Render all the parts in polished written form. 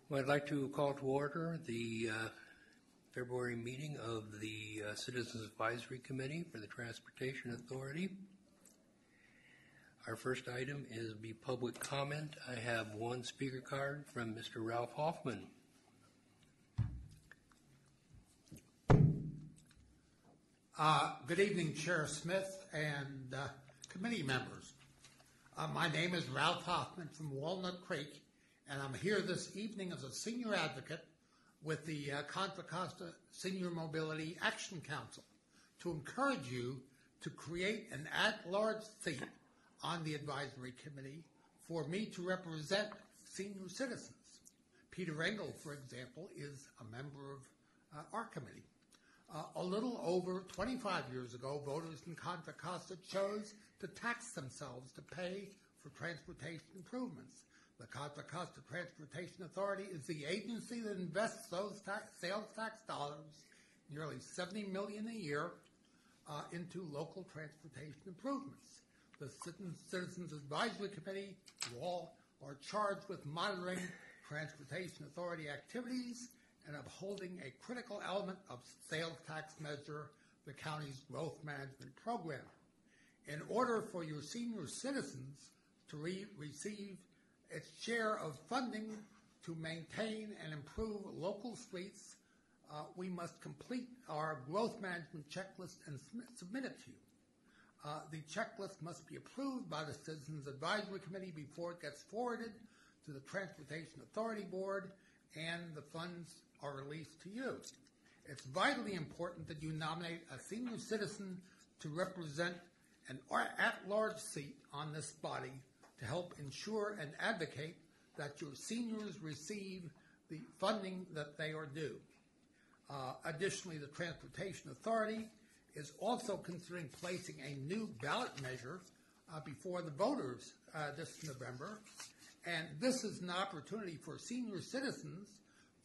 Well, I'd like to call to order the February meeting of the Citizens Advisory Committee for the Transportation Authority. Our first item is the public comment. I have one speaker card from Mr. Ralph Hoffman. Good evening, Chair Smith and committee members. My name is Ralph Hoffman from Walnut Creek, and I'm here this evening as a senior advocate with the Contra Costa Senior Mobility Action Council to encourage you to create an at-large seat on the advisory committee for me to represent senior citizens. Peter Engel, for example, is a member of our committee. A little over 25 years ago, voters in Contra Costa chose to tax themselves to pay for transportation improvements. The Contra Costa Transportation Authority is the agency that invests those sales tax dollars, nearly $70 million a year, into local transportation improvements. The Citizens Advisory Committee, you all are charged with monitoring Transportation Authority activities and upholding a critical element of sales tax measure, the county's growth management program. In order for your senior citizens to receive its share of funding to maintain and improve local streets, we must complete our growth management checklist and submit it to you. The checklist must be approved by the Citizens Advisory Committee before it gets forwarded to the Transportation Authority Board and the funds are released to you. It's vitally important that you nominate a senior citizen to represent an at-large seat on this body to help ensure and advocate that your seniors receive the funding that they are due. Additionally, the Transportation Authority is also considering placing a new ballot measure before the voters this November, and this is an opportunity for senior citizens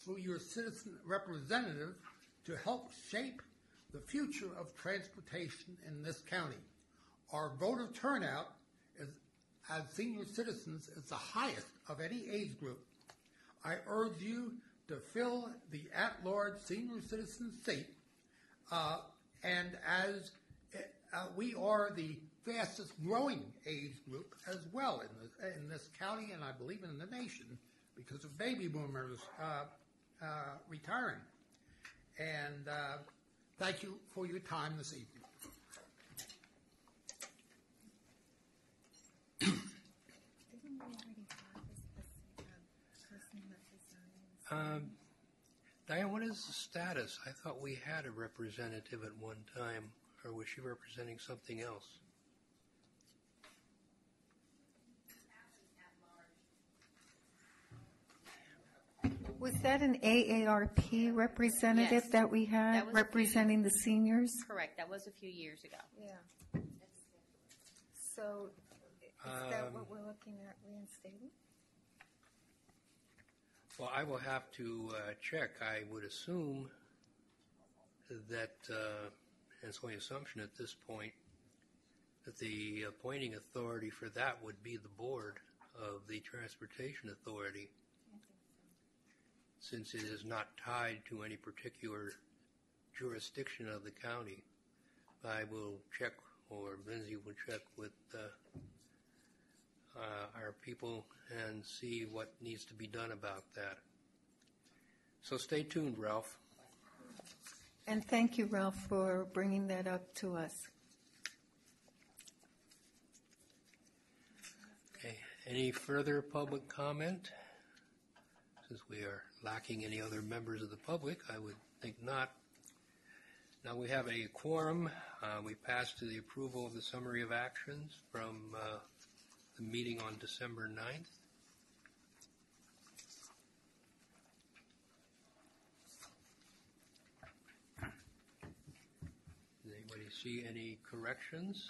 through your citizen representative to help shape the future of transportation in this county. Our voter turnout as senior citizens is the highest of any age group. I urge you to fill the at-large senior citizen seat, and as we are the fastest growing age group as well in this county, and I believe in the nation, because of baby boomers retiring. And thank you for your time this evening. Didn't we already have this person that resigned? Diane, what is the status? I thought we had a representative at one time, or was she representing something else? Was that an AARP representative Yes. that we had That was representing the seniors? Correct. That was a few years ago. Yeah. So is that what we're looking at reinstating? Well, I will have to check. I would assume that, and it's only assumption at this point, that the appointing authority for that would be the board of the Transportation Authority, since it is not tied to any particular jurisdiction of the county. I will check, or Lindsay will check with our people and see what needs to be done about that. So stay tuned, Ralph. And thank you, Ralph, for bringing that up to us. Okay. Any further public comment? Since we are lacking any other members of the public, I would think not. Now we have a quorum. We passed to the approval of the summary of actions from the meeting on December 9th. Does anybody see any corrections?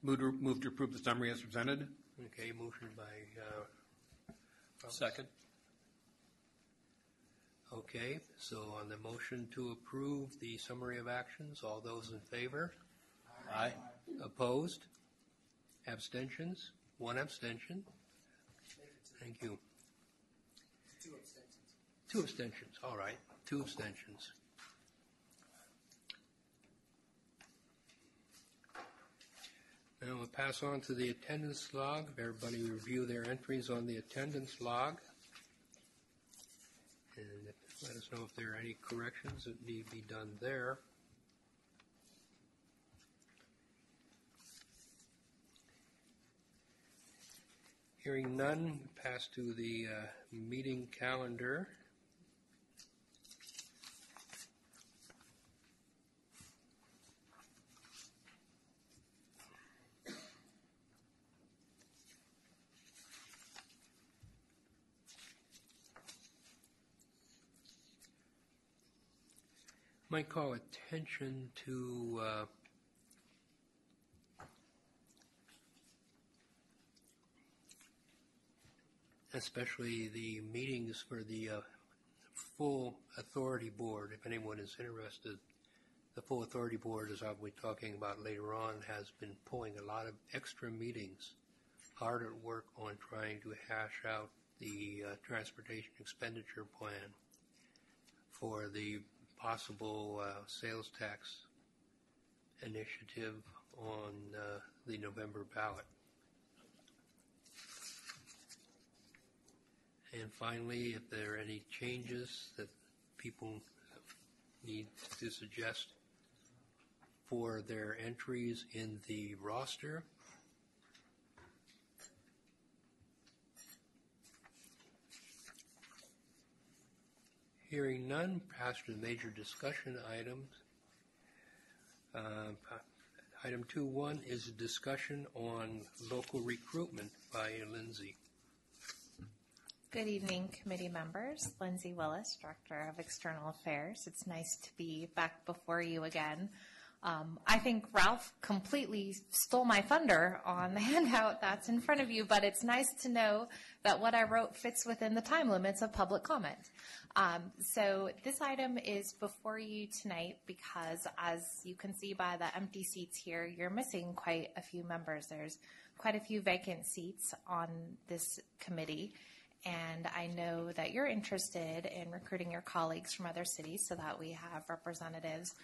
Move to approve the summary as presented. Okay, motion by Second. Okay, so on the motion to approve the summary of actions, all those in favor? Aye. Opposed? Abstentions? One abstention. Thank you. 2 abstentions, all right, 2 abstentions. Now we'll pass on to the attendance log. Everybody review their entries on the attendance log. And let us know if there are any corrections that need to be done there. Hearing none, pass to the meeting calendar. Might call attention to especially the meetings for the full authority board. If anyone is interested, the full authority board, as I'll be talking about later on, has been pulling a lot of extra meetings, hard at work on trying to hash out the transportation expenditure plan for the possible sales tax initiative on the November ballot. And finally, if there are any changes that people need to suggest for their entries in the roster, hearing none, pass to the major discussion items. Item 2.1 is a discussion on local recruitment by Lindsay. Good evening, committee members. Lindsay Willis, Director of External Affairs. It's nice to be back before you again. I think Ralph completely stole my thunder on the handout that's in front of you, but it's nice to know that what I wrote fits within the time limits of public comment. So this item is before you tonight because, as you can see by the empty seats here, you're missing quite a few members. There's quite a few vacant seats on this committee. And I know that you're interested in recruiting your colleagues from other cities so that we have representatives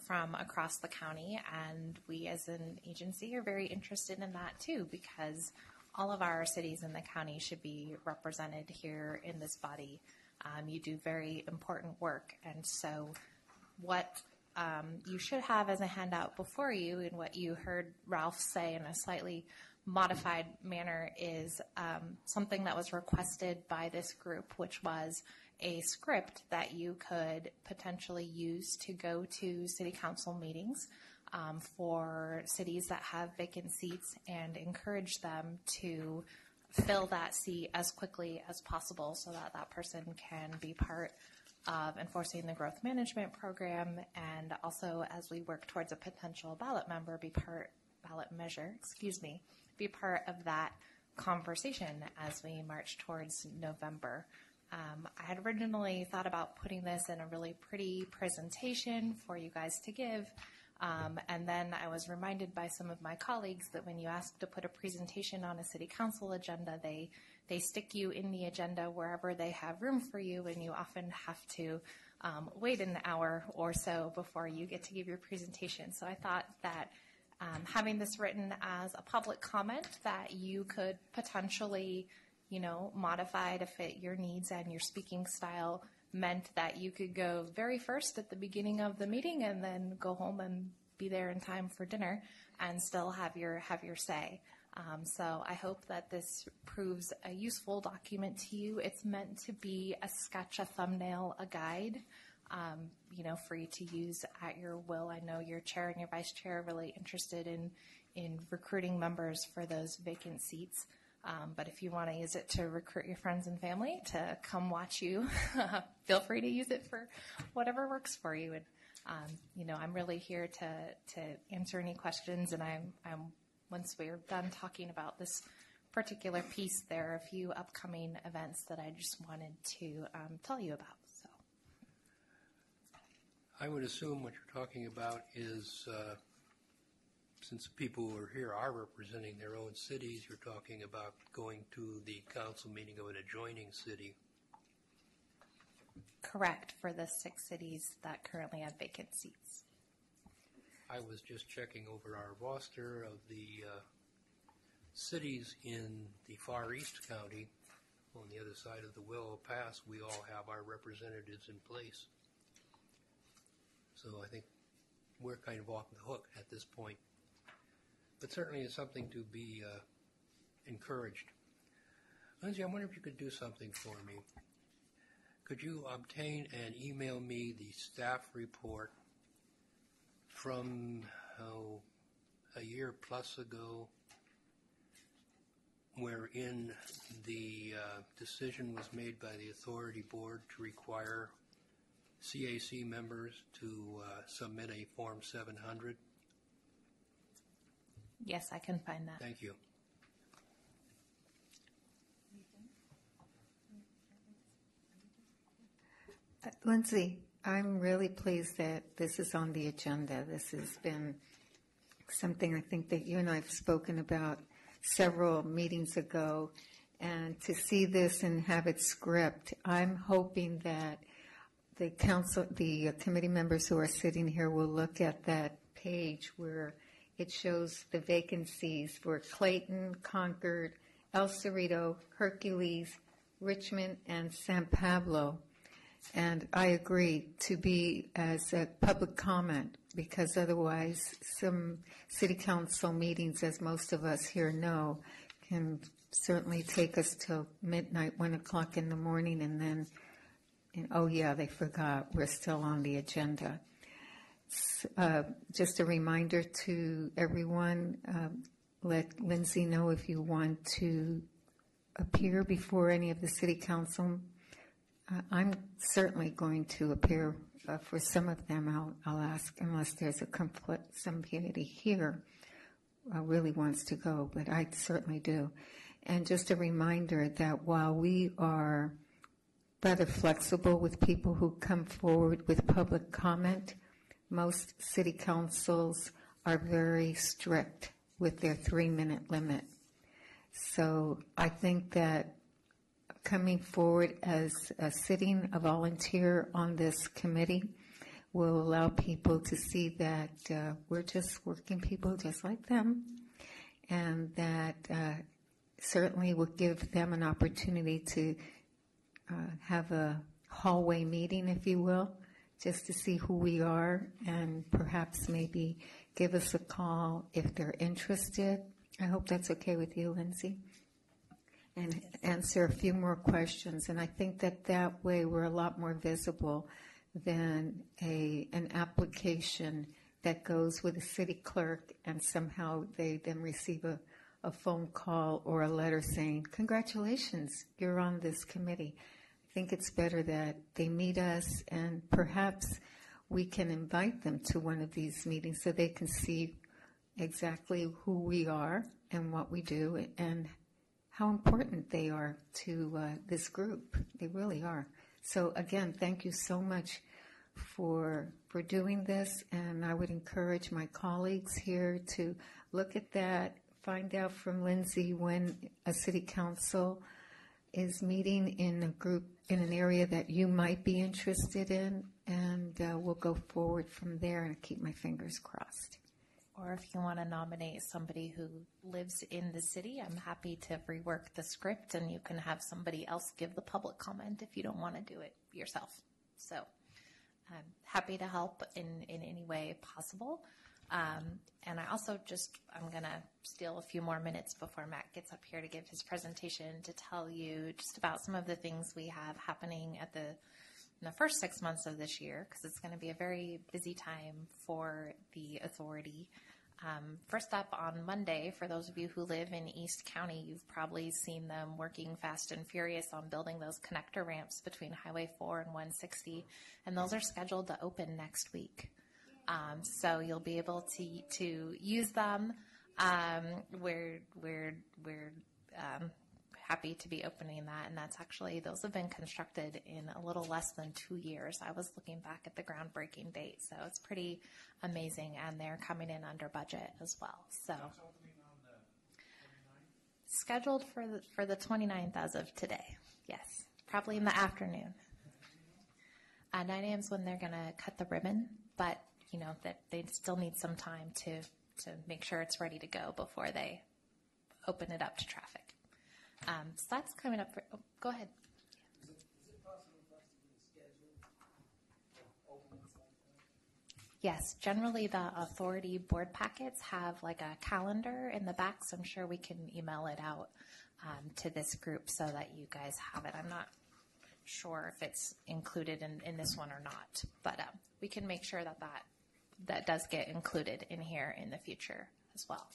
from across the county. And we as an agency are very interested in that too, because all of our cities in the county should be represented here in this body. You do very important work. And so what you should have as a handout before you, and what you heard Ralph say in a slightly modified manner, is something that was requested by this group, which was a script that you could potentially use to go to city council meetings for cities that have vacant seats and encourage them to fill that seat as quickly as possible so that that person can be part of enforcing the growth management program, and also as we work towards a potential ballot measure, be part of that conversation as we march towards November. I had originally thought about putting this in a really pretty presentation for you guys to give, and then I was reminded by some of my colleagues that when you ask to put a presentation on a city council agenda, they stick you in the agenda wherever they have room for you, and you often have to wait an hour or so before you get to give your presentation. So I thought that having this written as a public comment that you could potentially, modify to fit your needs and your speaking style meant that you could go very first at the beginning of the meeting and then go home and be there in time for dinner and still have your say. So I hope that this proves a useful document to you. It's meant to be a sketch, a thumbnail, a guide, for you to use at your will. I know your chair and your vice chair are really interested in recruiting members for those vacant seats. But if you want to use it to recruit your friends and family to come watch you, feel free to use it for whatever works for you. And, I'm really here to answer any questions. And I'm once we're done talking about this particular piece, there are a few upcoming events that I just wanted to tell you about. So, I would assume what you're talking about is, since the people who are here are representing their own cities, you're talking about going to the council meeting of an adjoining city. correct for the 6 cities that currently have vacant seats. I was just checking over our roster of the cities in the Far East County. On the other side of the Willow Pass, we all have our representatives in place. So I think we're kind of off the hook at this point. But certainly it's something to be encouraged. Lindsay, I wonder if you could do something for me. Could you obtain and email me the staff report from a year plus ago, wherein the decision was made by the authority board to require CAC members to submit a Form 700? Yes, I can find that. Thank you. Lindsay, I'm really pleased that this is on the agenda. This has been something I think that you and I have spoken about several meetings ago, and to see this and have it script, I'm hoping that the committee members who are sitting here will look at that page where it shows the vacancies for Clayton, Concord, El Cerrito, Hercules, Richmond, and San Pablo. And I agree to be as a public comment, because otherwise some city council meetings, as most of us here know, can certainly take us till midnight, 1 o'clock in the morning, and then, oh yeah, they forgot, we're still on the agenda. Just a reminder to everyone, let Lindsay know if you want to appear before any of the city council. I'm certainly going to appear for some of them. I'll ask, unless there's a conflict, somebody here really wants to go, but I certainly do. And just a reminder that while we are rather flexible with people who come forward with public comment, most city councils are very strict with their 3-minute limit. So I think that coming forward as a volunteer on this committee will allow people to see that we're just working people just like them, and that certainly will give them an opportunity to have a hallway meeting, if you will, just to see who we are, and perhaps maybe give us a call if they're interested. I hope that's okay with you, Lindsay. And answer a few more questions. And I think that way we're a lot more visible than an application that goes with a city clerk and somehow they then receive a phone call or a letter saying, congratulations, you're on this committee. I think it's better that they meet us, and perhaps we can invite them to one of these meetings so they can see exactly who we are and what we do and how important they are to this group. They really are. So again, thank you so much for doing this, and I would encourage my colleagues here to look at that, find out from Lindsay when a city council is meeting in a group in an area that you might be interested in, and we'll go forward from there and keep my fingers crossed. Or if you want to nominate somebody who lives in the city, I'm happy to rework the script, and you can have somebody else give the public comment if you don't want to do it yourself. So I'm happy to help in any way possible. And I also I'm going to steal a few more minutes before Matt gets up here to give his presentation to tell you just about some of the things we have happening in the first 6 months of this year, because it's going to be a very busy time for the authority. First up on Monday, for those of you who live in East County, you've probably seen them working fast and furious on building those connector ramps between Highway 4 and 160, and those are scheduled to open next week. So you'll be able to use them. We're happy to be opening that, and those have been constructed in a little less than 2 years. I was looking back at the groundbreaking date, so it's pretty amazing, and they're coming in under budget as well. So That's opening on the 29th? Scheduled for the 29th as of today. Yes, probably in the afternoon. 9 a.m. is when they're going to cut the ribbon, but that they still need some time to make sure it's ready to go before they open it up to traffic. So that's coming up. Go ahead. Is it possible for us to get a schedule of openings like that? Yes, generally the authority board packets have like a calendar in the back, so I'm sure we can email it out to this group so that you guys have it. I'm not sure if it's included in this one or not, but we can make sure that does get included in here in the future as well.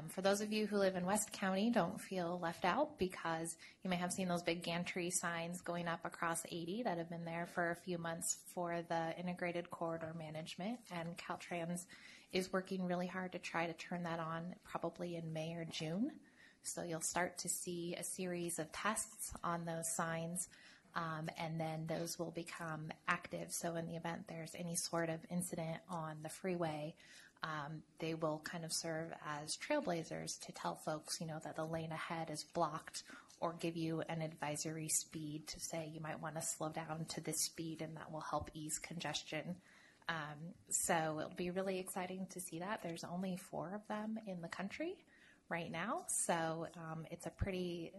For those of you who live in West County, don't feel left out because you may have seen those big gantry signs going up across 80 that have been there for a few months for the integrated corridor management, and Caltrans is working really hard to try to turn that on probably in May or June. So you'll start to see a series of tests on those signs, and then those will become active. So in the event there's any sort of incident on the freeway, they will kind of serve as trailblazers to tell folks, that the lane ahead is blocked, or give you an advisory speed to say you might want to slow down to this speed, and that will help ease congestion. So it'll be really exciting to see that. There's only 4 of them in the country right now, so it's a pretty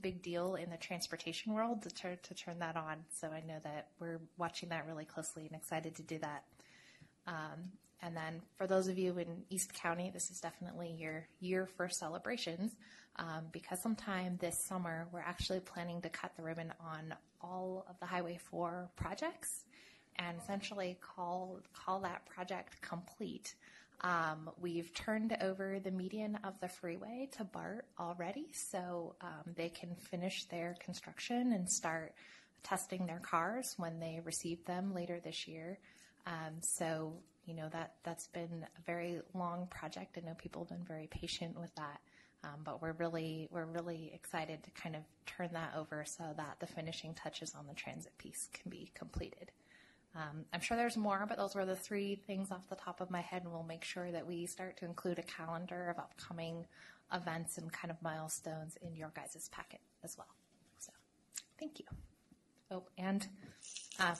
big deal in the transportation world to turn that on. So I know that we're watching that really closely and excited to do that. And then for those of you in East County, this is definitely your year for celebrations, because sometime this summer we're actually planning to cut the ribbon on all of the Highway 4 projects and essentially call that project complete. We've turned over the median of the freeway to BART already, so they can finish their construction and start testing their cars when they receive them later this year. So that's been a very long project. I know people have been very patient with that, but we're really excited to kind of turn that over so that the finishing touches on the transit piece can be completed. I'm sure there's more, but those were the 3 things off the top of my head, and we'll make sure that we start to include a calendar of upcoming events and kind of milestones in your guys' packet as well. So thank you. Oh, and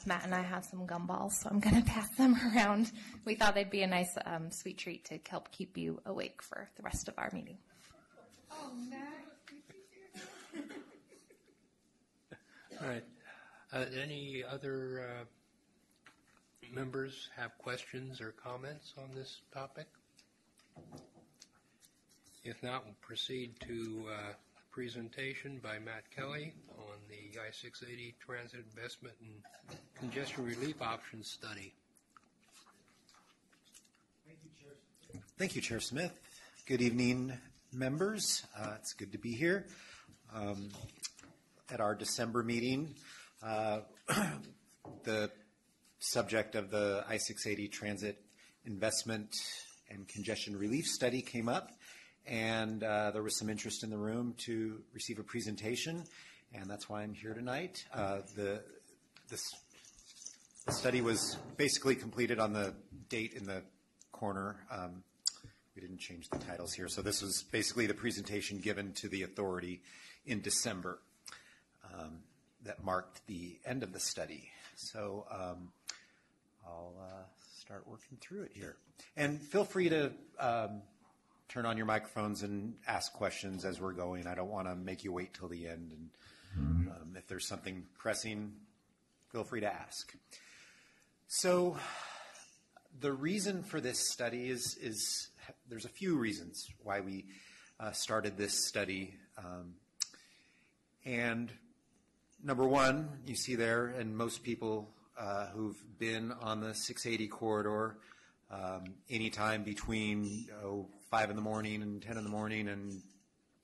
Matt and I have some gumballs, so I'm going to pass them around. We thought they'd be a nice sweet treat to help keep you awake for the rest of our meeting. Oh, Matt. All right. Any other members have questions or comments on this topic? If not, we'll proceed to a presentation by Matt Kelly on the I-680 Transit Investment and Congestion Relief Options Study. Thank you, Chair Smith. Good evening, members. It's good to be here. At our December meeting, the subject of the I-680 Transit Investment and Congestion Relief Study came up, and there was some interest in the room to receive a presentation, and that's why I'm here tonight. The study was basically completed on the date in the corner. We didn't change the titles here, so this was basically the presentation given to the authority in December that marked the end of the study. So I'll start working through it here. And feel free to turn on your microphones and ask questions as we're going. I don't want to make you wait till the end. And if there's something pressing, feel free to ask. So the reason for this study is there's a few reasons why we started this study. And number one, you see there, and most people who've been on the 680 corridor anytime between 5 in the morning and 10 in the morning and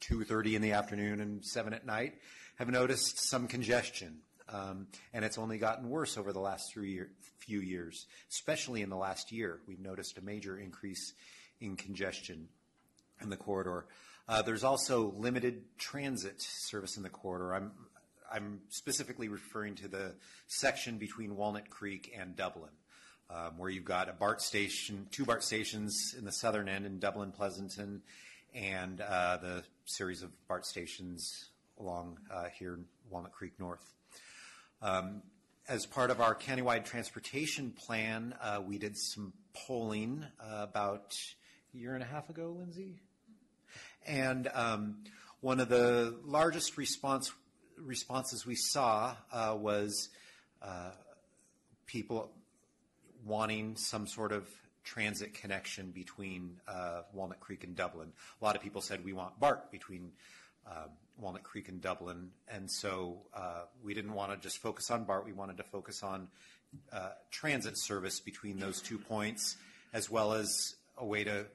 2:30 in the afternoon and 7 at night have noticed some congestion. And it's only gotten worse over the last few years, especially in the last year. We've noticed a major increase in congestion in the corridor. There's also limited transit service in the corridor. I'm specifically referring to the section between Walnut Creek and Dublin, where you've got a BART station, 2 BART stations in the southern end in Dublin, Pleasanton, and the series of BART stations along here in Walnut Creek North. As part of our countywide transportation plan, we did some polling about a year and a half ago, Lindsay. And one of the largest responses we saw was people wanting some sort of transit connection between Walnut Creek and Dublin. A lot of people said we want BART between Walnut Creek and Dublin, and so we didn't want to just focus on BART. We wanted to focus on transit service between those 2 points, as well as a way to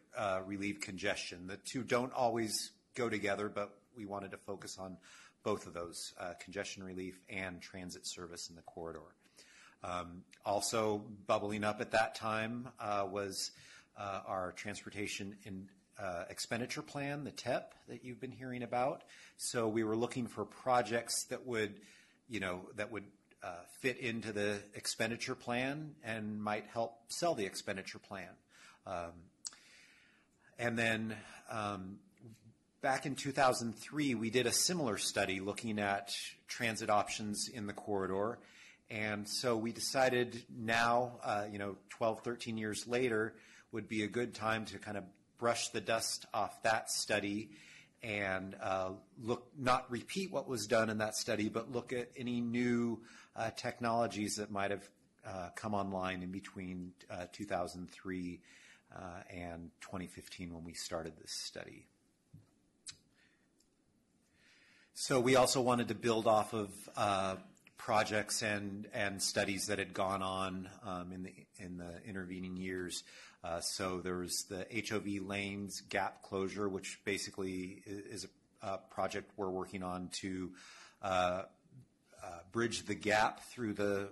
relieve congestion. The two don't always go together, but we wanted to focus on both of those, congestion relief and transit service in the corridor. Also bubbling up at that time was our transportation expenditure plan, the TEP, that you've been hearing about. So we were looking for projects that would fit into the expenditure plan and might help sell the expenditure plan. And then back in 2003, we did a similar study looking at transit options in the corridor. And so we decided now, 12, 13 years later, would be a good time to kind of brush the dust off that study and not repeat what was done in that study, but look at any new technologies that might have come online in between 2003 and 2015 when we started this study. So we also wanted to build off of projects and studies that had gone on in the intervening years. So there was the HOV lanes gap closure, which basically is a project we're working on to bridge the gap through the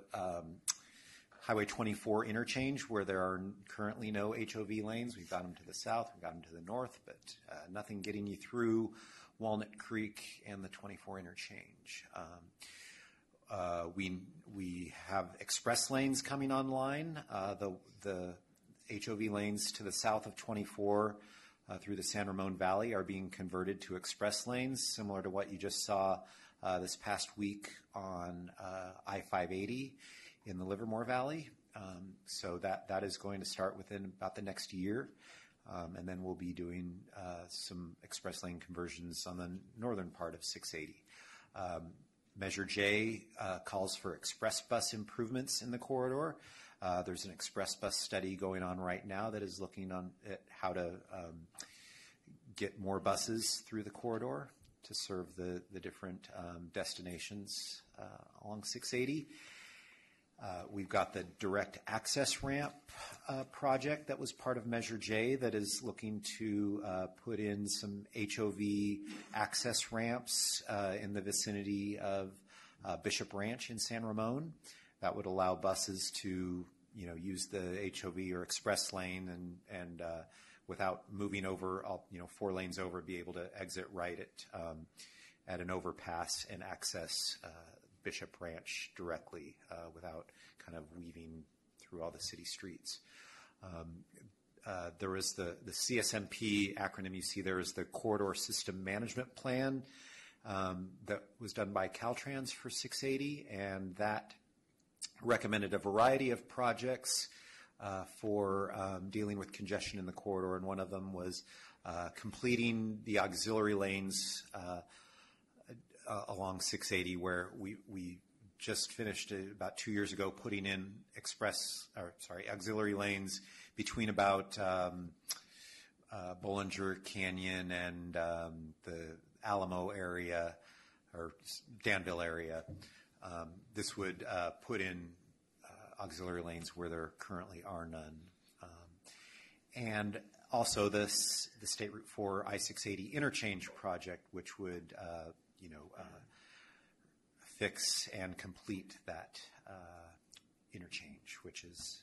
Highway 24 interchange where there are currently no HOV lanes. We've got them to the south, we've got them to the north, but nothing getting you through Walnut Creek and the 24 interchange. We have express lanes coming online. The HOV lanes to the south of 24 through the San Ramon Valley are being converted to express lanes, similar to what you just saw this past week on I-580 in the Livermore Valley. So that is going to start within about the next year. And then we'll be doing some express lane conversions on the northern part of 680. Measure J calls for express bus improvements in the corridor. There's an express bus study going on right now that is looking at how to get more buses through the corridor to serve the different destinations along 680. We've got the direct access ramp project that was part of Measure J that is looking to put in some HOV access ramps in the vicinity of Bishop Ranch in San Ramon. That would allow buses to, use the HOV or express lane and without moving over, 4 lanes over, be able to exit right at an overpass and access Bishop Ranch directly without kind of weaving through all the city streets. There is the CSMP acronym you see there is the Corridor System Management Plan that was done by Caltrans for 680, and that recommended a variety of projects for dealing with congestion in the corridor, and one of them was completing the auxiliary lanes along 680, where we just finished about 2 years ago putting in auxiliary lanes between about Bollinger Canyon and the Alamo area or Danville area. This would put in auxiliary lanes where there currently are none. And also the State Route 4 I-680 interchange project, which would fix and complete that interchange, which is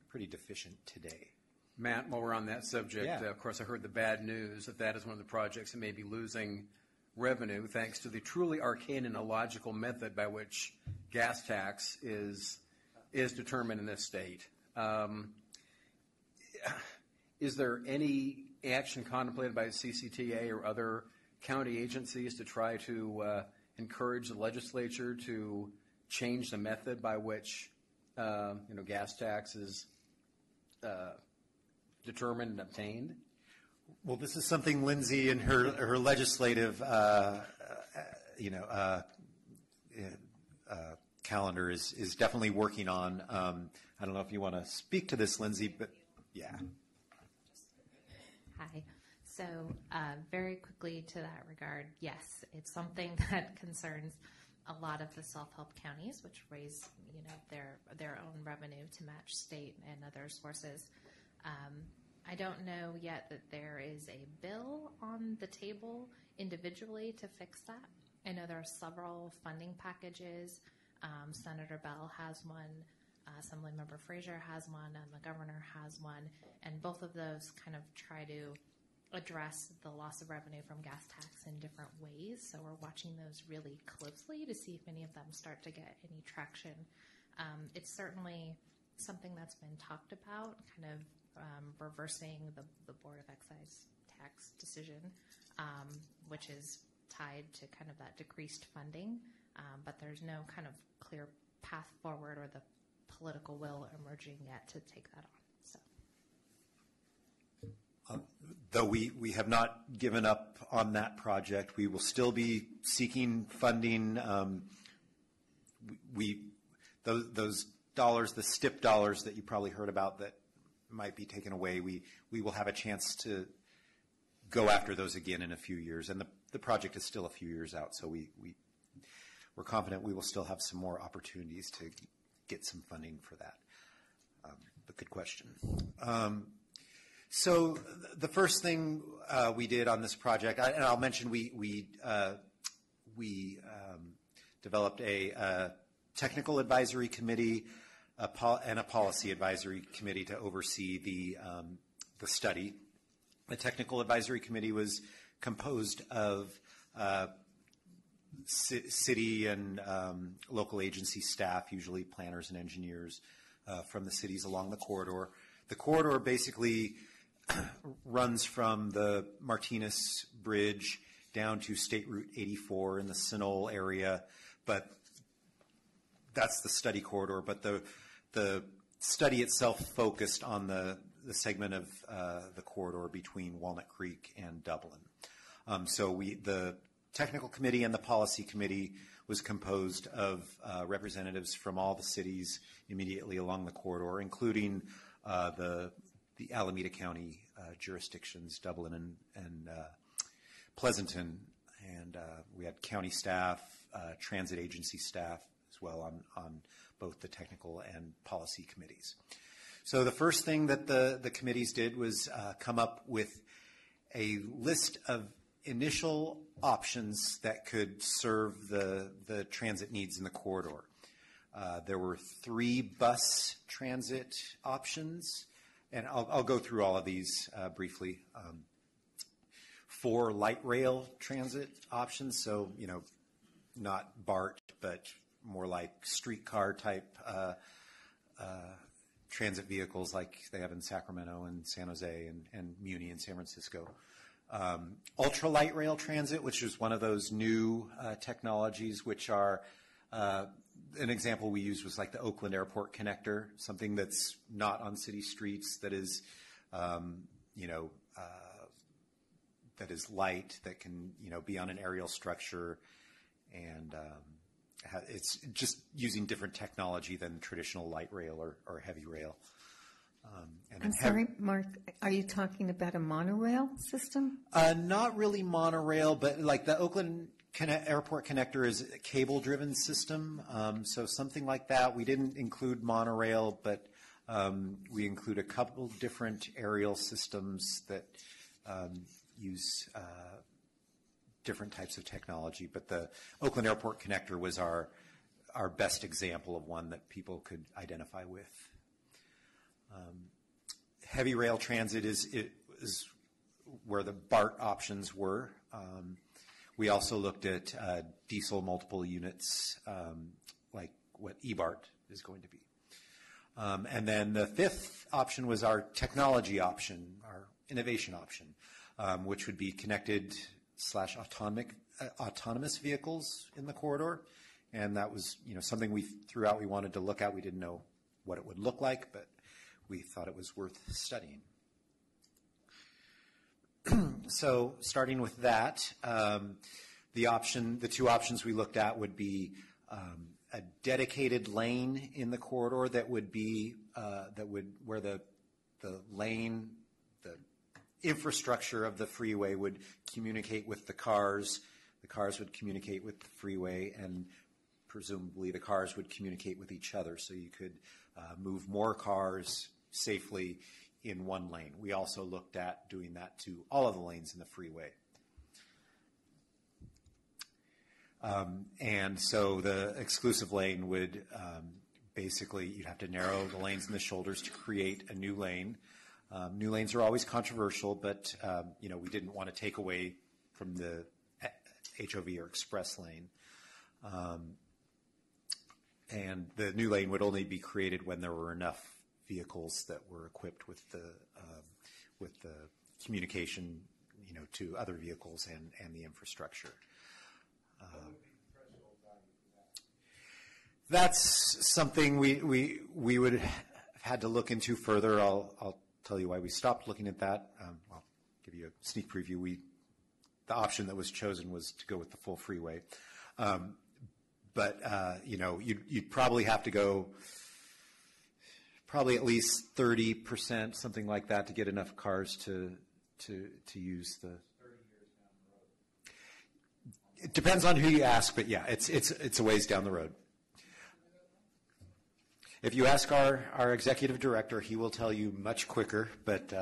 pretty deficient today. Matt, while we're on that subject, Yeah. of course, I heard the bad news that is one of the projects that may be losing revenue thanks to the truly arcane and illogical method by which gas tax is determined in this state. Is there any action contemplated by CCTA or other county agencies to try to encourage the legislature to change the method by which, gas tax is determined and obtained? Well, this is something Lindsay and her legislative, calendar is definitely working on. I don't know if you want to speak to this, Lindsay, but yeah. Hi. So very quickly to that regard, yes, it's something that concerns a lot of the self-help counties, which raise their own revenue to match state and other sources. I don't know yet that there is a bill on the table individually to fix that. I know there are several funding packages. Senator Bell has one, Assemblymember Frazier has one, and the governor has one, and both of those kind of try to address the loss of revenue from gas tax in different ways. So we're watching those really closely to see if any of them start to get any traction. It's certainly something that's been talked about, kind of reversing the Board of Excise tax decision, which is tied to kind of that decreased funding, but there's no kind of clear path forward or the political will emerging yet to take that on. So, Though we have not given up on that project, we will still be seeking funding. Those dollars, the STIP dollars that you probably heard about that might be taken away, we will have a chance to go after those again in a few years. And the project is still a few years out, so we're confident we will still have some more opportunities to get some funding for that. But good question. So the first thing we did on this project, and I'll mention we developed a technical advisory committee and a policy advisory committee to oversee the study. The technical advisory committee was composed of city and local agency staff, usually planners and engineers from the cities along the corridor. The corridor basically runs from the Martinez Bridge down to State Route 84 in the Sinol area, but that's the study corridor. But the study itself focused on the segment of the corridor between Walnut Creek and Dublin. So the technical committee and the policy committee was composed of representatives from all the cities immediately along the corridor, including the Alameda County jurisdictions, Dublin and Pleasanton, and we had county staff, transit agency staff as well on both the technical and policy committees. So the first thing that the committees did was come up with a list of initial options that could serve the transit needs in the corridor. There were 3 bus transit options, and I'll go through all of these briefly. 4 light rail transit options, so not BART, but more like streetcar type transit vehicles like they have in Sacramento and San Jose and Muni in San Francisco. Ultralight rail transit, which is one of those new technologies, which are an example we used was like the Oakland Airport connector, something that's not on city streets, that is, that is light, that can be on an aerial structure, and it's just using different technology than traditional light rail or heavy rail. I'm sorry, Mark, are you talking about a monorail system? Not really monorail, but like the Oakland Airport connector is a cable-driven system, so something like that. We didn't include monorail, but we include a couple different aerial systems that use different types of technology. But the Oakland Airport connector was our best example of one that people could identify with. Heavy rail transit is where the BART options were. We also looked at diesel multiple units, like what eBART is going to be. And then the 5th option was our technology option, our innovation option, which would be connected / autonomous vehicles in the corridor. and that was, something we threw out we wanted to look at. We didn't know what it would look like, but we thought it was worth studying. So starting with that, the two options we looked at would be a dedicated lane in the corridor that would be where the lane, the infrastructure of the freeway would communicate with the cars. The cars would communicate with the freeway, and presumably the cars would communicate with each other, so you could move more cars safely in one lane. We also looked at doing that to all of the lanes in the freeway. And so the exclusive lane would basically, you'd have to narrow the lanes and the shoulders to create a new lane. New lanes are always controversial, but we didn't want to take away from the HOV or express lane. And the new lane would only be created when there were enough vehicles that were equipped with the communication, to other vehicles and the infrastructure. That's something we would have had to look into further. I'll tell you why we stopped looking at that. I'll give you a sneak preview. The option that was chosen was to go with the full freeway. But you'd probably have to go at least 30%, something like that, to get enough cars to use the. 30 years down the road. It depends on who you ask, but yeah, it's a ways down the road. If you ask our executive director, he will tell you much quicker, but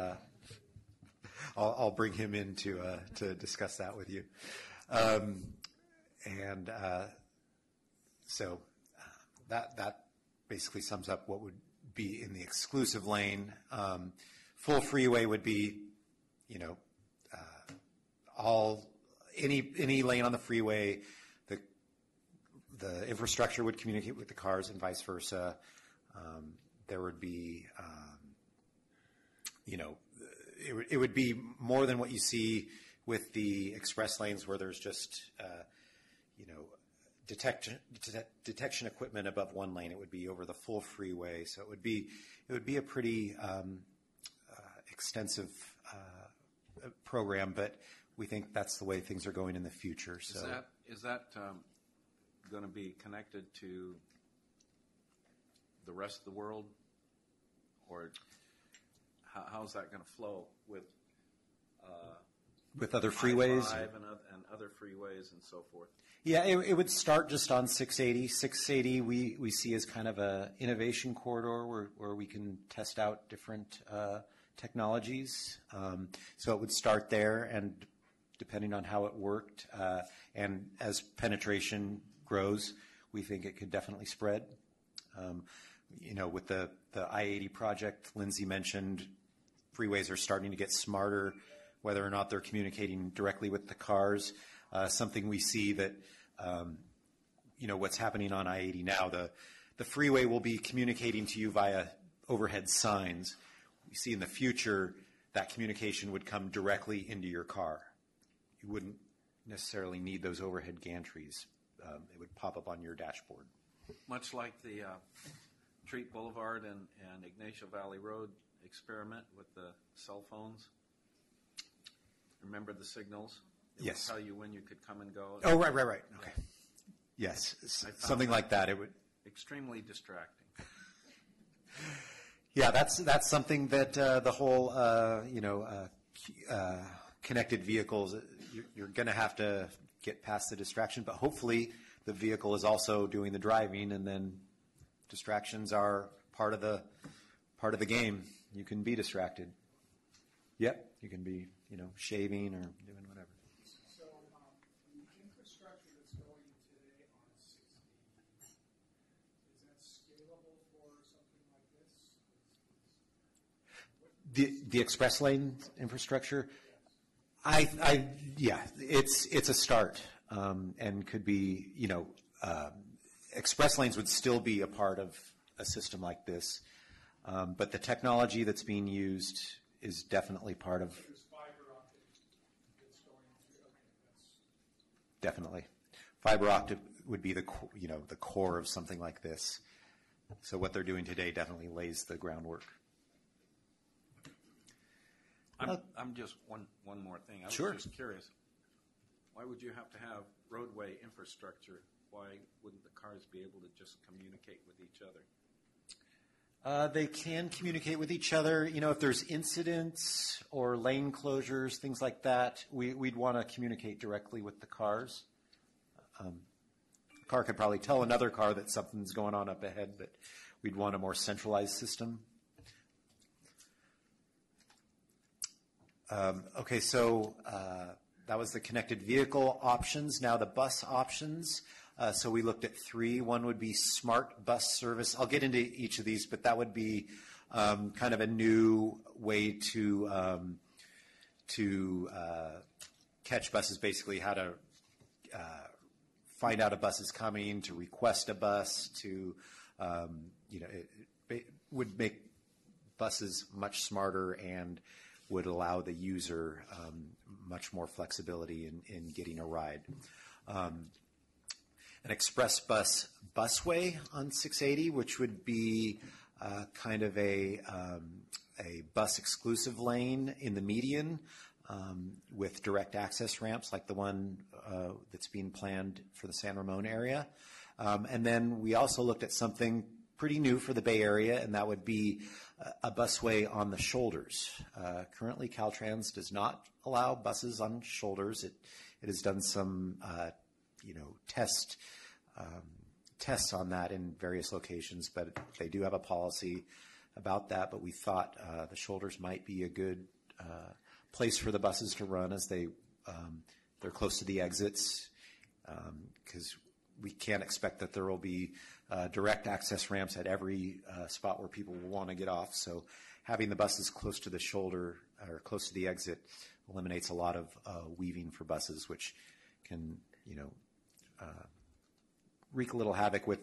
I'll bring him in to discuss that with you. So that basically sums up what would be in the exclusive lane. Full freeway would be, any lane on the freeway. The infrastructure would communicate with the cars and vice versa. There would be, it would be more than what you see with the express lanes, where there's just, detection equipment above one lane. It would be over the full freeway, so it would be a pretty extensive program. But we think that's the way things are going in the future. So is that going to be connected to the rest of the world, or how's that going to flow with other freeways and other freeways and so forth? Yeah, it would start just on 680. 680 we see as kind of a innovation corridor where we can test out different technologies. So it would start there, and depending on how it worked, and as penetration grows, we think it could definitely spread. With the I-80 project Lindsay mentioned, freeways are starting to get smarter, whether or not they're communicating directly with the cars. Something we see that, what's happening on I-80 now, the freeway will be communicating to you via overhead signs. We see in the future that communication would come directly into your car. You wouldn't necessarily need those overhead gantries. It would pop up on your dashboard. Much like the Treat Boulevard and Ignacio Valley Road experiment with the cell phones. Remember the signals? It Yes. would tell you when you could come and go. Oh, right. Okay. Yes, something like that. It would. Extremely distracting. Yeah, that's something that the whole connected vehicles, you're going to have to get past the distraction, but hopefully the vehicle is also doing the driving, and then distractions are part of the game. You can be distracted. Yep, you can be shaving or doing whatever. So the infrastructure that's going today on 60, is that scalable for something like this? The express lane infrastructure, it's a start, and could be, express lanes would still be a part of a system like this, but the technology that's being used is definitely part of. There's fiber optic that's going through. Okay, that's Definitely, fiber would be the the core of something like this. So what they're doing today definitely lays the groundwork. I'm just one more thing. I was Sure. just curious. Why would you have to have roadway infrastructure? Why wouldn't the cars be able to just communicate with each other? They can communicate with each other. If there's incidents or lane closures, things like that, we'd want to communicate directly with the cars. A car could probably tell another car that something's going on up ahead, but we'd want a more centralized system. Okay, so that was the connected vehicle options. Now the bus options. So we looked at 3. One would be smart bus service. I'll get into each of these, but that would be kind of a new way to catch buses, basically how to find out a bus is coming, to request a bus, to, it would make buses much smarter and would allow the user much more flexibility in getting a ride. An express bus busway on 680, which would be kind of a bus exclusive lane in the median with direct access ramps like the one that's being planned for the San Ramon area. And then we also looked at something pretty new for the Bay Area, and that would be a busway on the shoulders. Currently, Caltrans does not allow buses on shoulders. It has done some tests on that in various locations, but they do have a policy about that. But we thought the shoulders might be a good place for the buses to run as they're close to the exits, because we can't expect that there will be direct access ramps at every spot where people will want to get off. So having the buses close to the shoulder or close to the exit eliminates a lot of weaving for buses, which can, wreak a little havoc with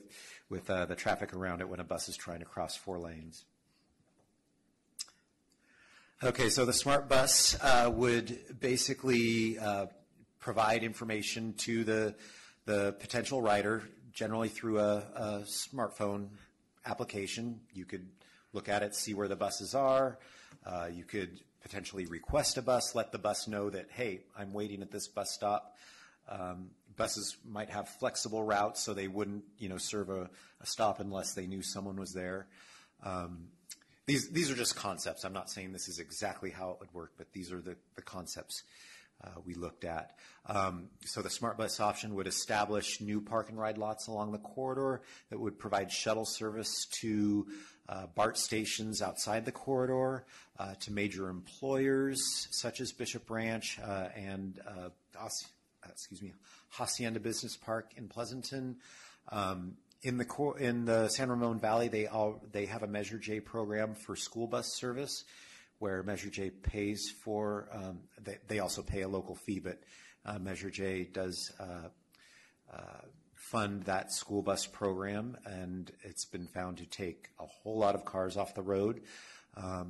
the traffic around it when a bus is trying to cross 4 lanes. Okay, so the smart bus would basically provide information to the potential rider, generally through a smartphone application. You could look at it, see where the buses are. You could potentially request a bus, let the bus know that, hey, I'm waiting at this bus stop. Buses might have flexible routes, so they wouldn't, serve a stop unless they knew someone was there. These are just concepts. I'm not saying this is exactly how it would work, but these are the concepts we looked at. So the smart bus option would establish new park and ride lots along the corridor that would provide shuttle service to BART stations outside the corridor, to major employers such as Bishop Ranch and Hacienda Business Park in Pleasanton. In the San Ramon Valley, they have a Measure J program for school bus service, where Measure J pays for. They also pay a local fee, but Measure J does fund that school bus program, and it's been found to take a whole lot of cars off the road,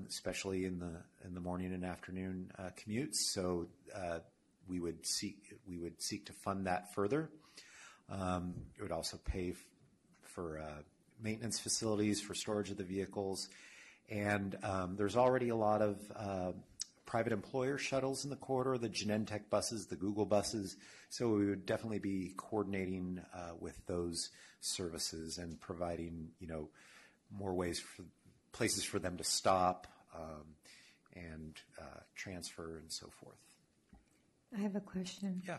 especially in the morning and afternoon commutes. So we would seek to fund that further. It would also pay for maintenance facilities, for storage of the vehicles, and there's already a lot of private employer shuttles in the corridor, the Genentech buses, the Google buses. So we would definitely be coordinating with those services and providing, more places for them to stop and transfer and so forth. I have a question. Yeah.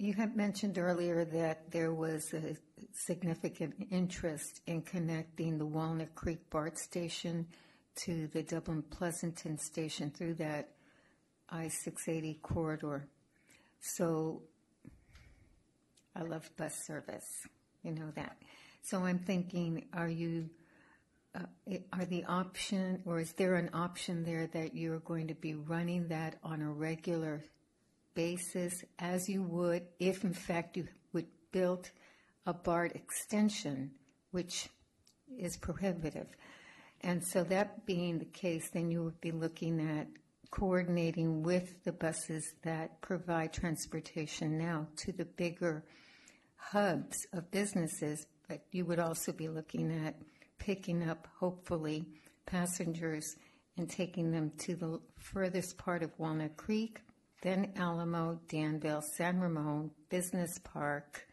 You had mentioned earlier that there was a significant interest in connecting the Walnut Creek BART station to the Dublin Pleasanton station through that I-680 corridor. So I love bus service, you know that. So I'm thinking, are the option, or is there an option there that you're going to be running that on a regular basis, as you would if in fact you would build a BART extension, which is prohibitive? And so that being the case, then you would be looking at coordinating with the buses that provide transportation now to the bigger hubs of businesses, but you would also be looking at picking up, hopefully, passengers and taking them to the furthest part of Walnut Creek, then Alamo, Danville, San Ramon, Business Park,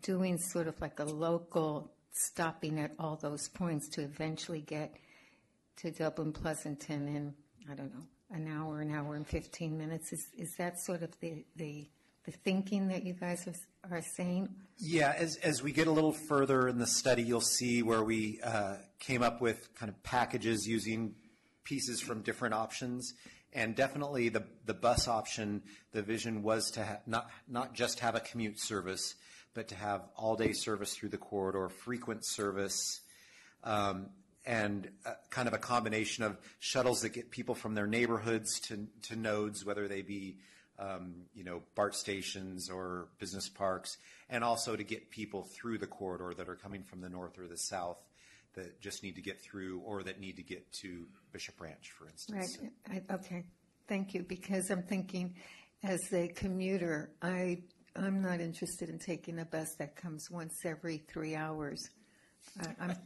doing sort of like a local stopping at all those points to eventually get to Dublin Pleasanton in, I don't know, an hour and 15 minutes. Is that sort of the thinking that you guys are saying? Yeah, as we get a little further in the study, you'll see where we came up with kind of packages using pieces from different options. And definitely the bus option, the vision was to not just have a commute service, but to have all-day service through the corridor, frequent service, and kind of a combination of shuttles that get people from their neighborhoods to nodes, whether they be BART stations or business parks, and also to get people through the corridor that are coming from the north or the south that just need to get through or that need to get to Bishop Ranch, for instance. Right. Okay. Thank you. Because I'm thinking, as a commuter, I'm not interested in taking a bus that comes once every 3 hours.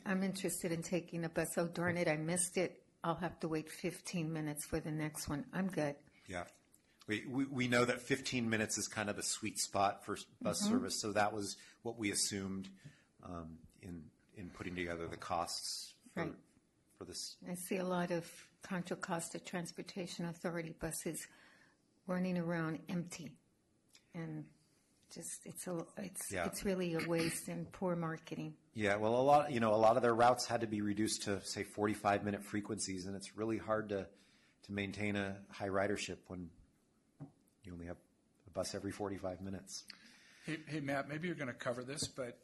I'm interested in taking a bus. Oh, darn it, I missed it. I'll have to wait 15 minutes for the next one. I'm good. Yeah. We know that 15 minutes is kind of the sweet spot for bus service, so that was what we assumed in putting together the costs for this. I see a lot of Contra Costa Transportation Authority buses running around empty, and just it's really a waste and poor marketing. Yeah, well, a lot of their routes had to be reduced to say 45-minute frequencies, and it's really hard to maintain a high ridership when you only have a bus every 45 minutes. Hey, Matt, maybe you're going to cover this, but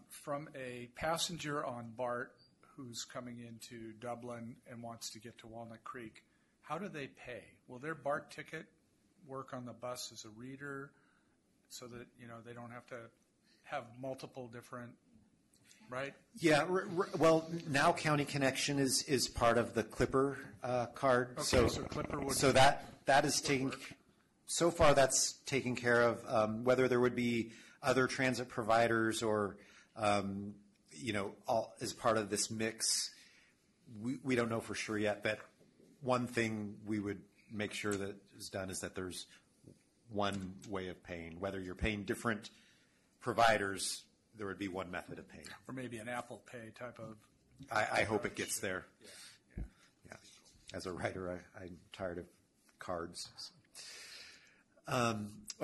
from a passenger on BART who's coming into Dublin and wants to get to Walnut Creek, how do they pay? Will their BART ticket work on the bus as a reader so that, they don't have to have multiple different, right? Yeah, well, now County Connection is part of the Clipper card. Okay, so Clipper would... So that is taken... So far, that's taken care of. Whether there would be other transit providers or, all as part of this mix, we don't know for sure yet. But one thing we would make sure that is done is that there's one way of paying. Whether you're paying different providers, there would be one method of paying. Or maybe an Apple Pay type of... I hope it gets there. Yeah. As a writer, I'm tired of cards. So.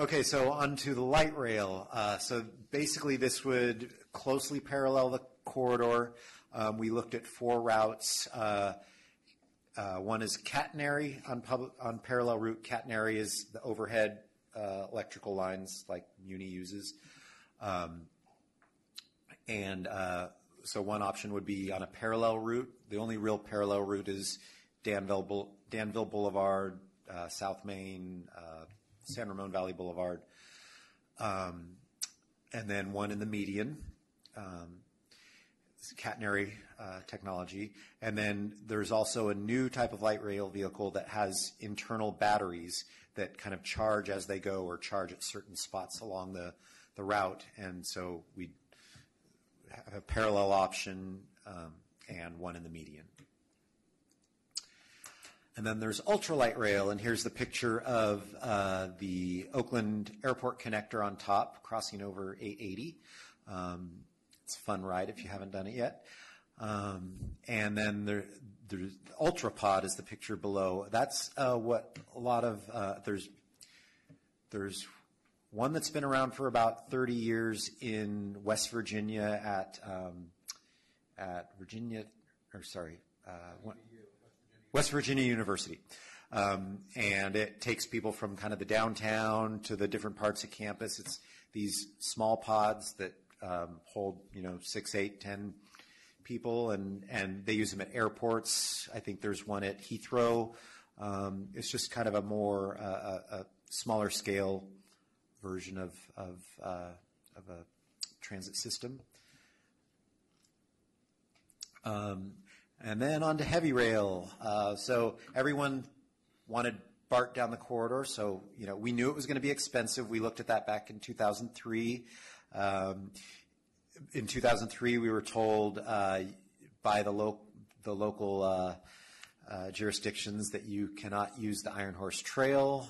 Okay, so on to the light rail. So basically this would closely parallel the corridor. We looked at 4 routes. One is catenary on parallel route. Catenary is the overhead electrical lines like Muni uses. So one option would be on a parallel route. The only real parallel route is Danville Boulevard, South Main, San Ramon Valley Boulevard, and then one in the median, catenary technology. And then there's also a new type of light rail vehicle that has internal batteries that kind of charge as they go or charge at certain spots along the route. And so we have a parallel option and one in the median. And then there's ultralight rail, and here's the picture of the Oakland Airport connector on top, crossing over 880. It's a fun ride if you haven't done it yet. And then the UltraPod is the picture below. That's what a lot of there's one that's been around for about 30 years in West Virginia at West Virginia University. And it takes people from kind of the downtown to the different parts of campus. It's these small pods that hold, 6, 8, 10 people, and they use them at airports. I think there's one at Heathrow. It's just kind of a more a smaller scale version of a transit system. And then on to heavy rail. So everyone wanted BART down the corridor. So, we knew it was going to be expensive. We looked at that back in 2003. In 2003, we were told by the local jurisdictions that you cannot use the Iron Horse Trail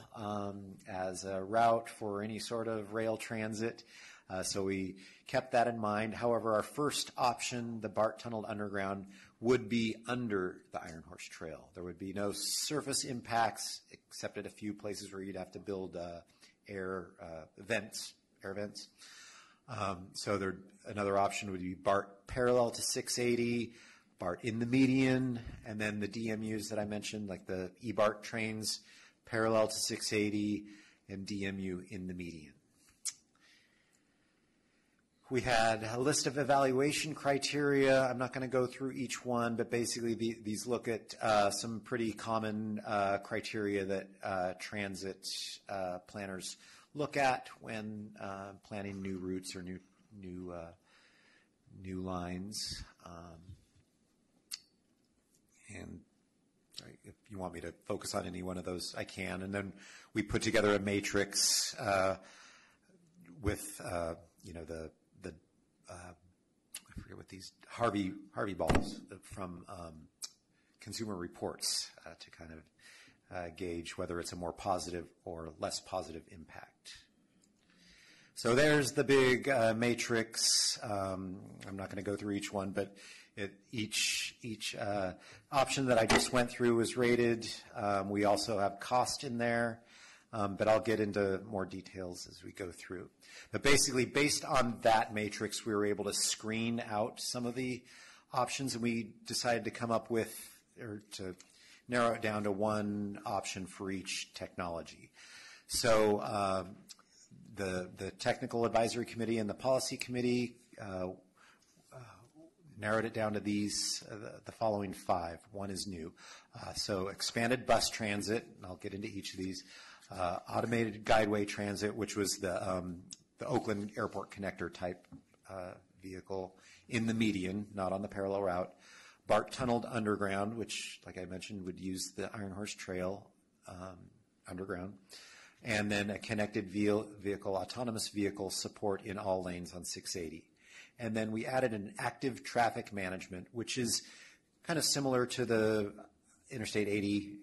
as a route for any sort of rail transit. So we kept that in mind. However, our first option, the BART Tunneled Underground, would be under the Iron Horse Trail. There would be no surface impacts except at a few places where you'd have to build air vents. So another option would be BART parallel to 680, BART in the median, and then the DMUs that I mentioned, like the eBART trains parallel to 680 and DMU in the median. We had a list of evaluation criteria. I'm not going to go through each one, but basically these look at some pretty common criteria that transit planners look at when planning new routes or new lines. And if you want me to focus on any one of those, I can. And then we put together a matrix with I forget what these Harvey balls from Consumer Reports to kind of gauge whether it's a more positive or less positive impact. So there's the big matrix. I'm not going to go through each one, but each option that I just went through was rated. We also have cost in there, but I'll get into more details as we go through. But basically, based on that matrix, we were able to screen out some of the options, and we decided to come up with, or to narrow it down to one option for each technology. So the Technical Advisory Committee and the Policy Committee narrowed it down to these, the following 5. One is new. So expanded bus transit, and I'll get into each of these. Automated guideway transit, which was the Oakland Airport Connector type vehicle in the median, not on the parallel route. BART Tunneled Underground, which, like I mentioned, would use the Iron Horse Trail underground. And then a connected vehicle, autonomous vehicle support in all lanes on 680. And then we added an active traffic management, which is kind of similar to the Interstate 80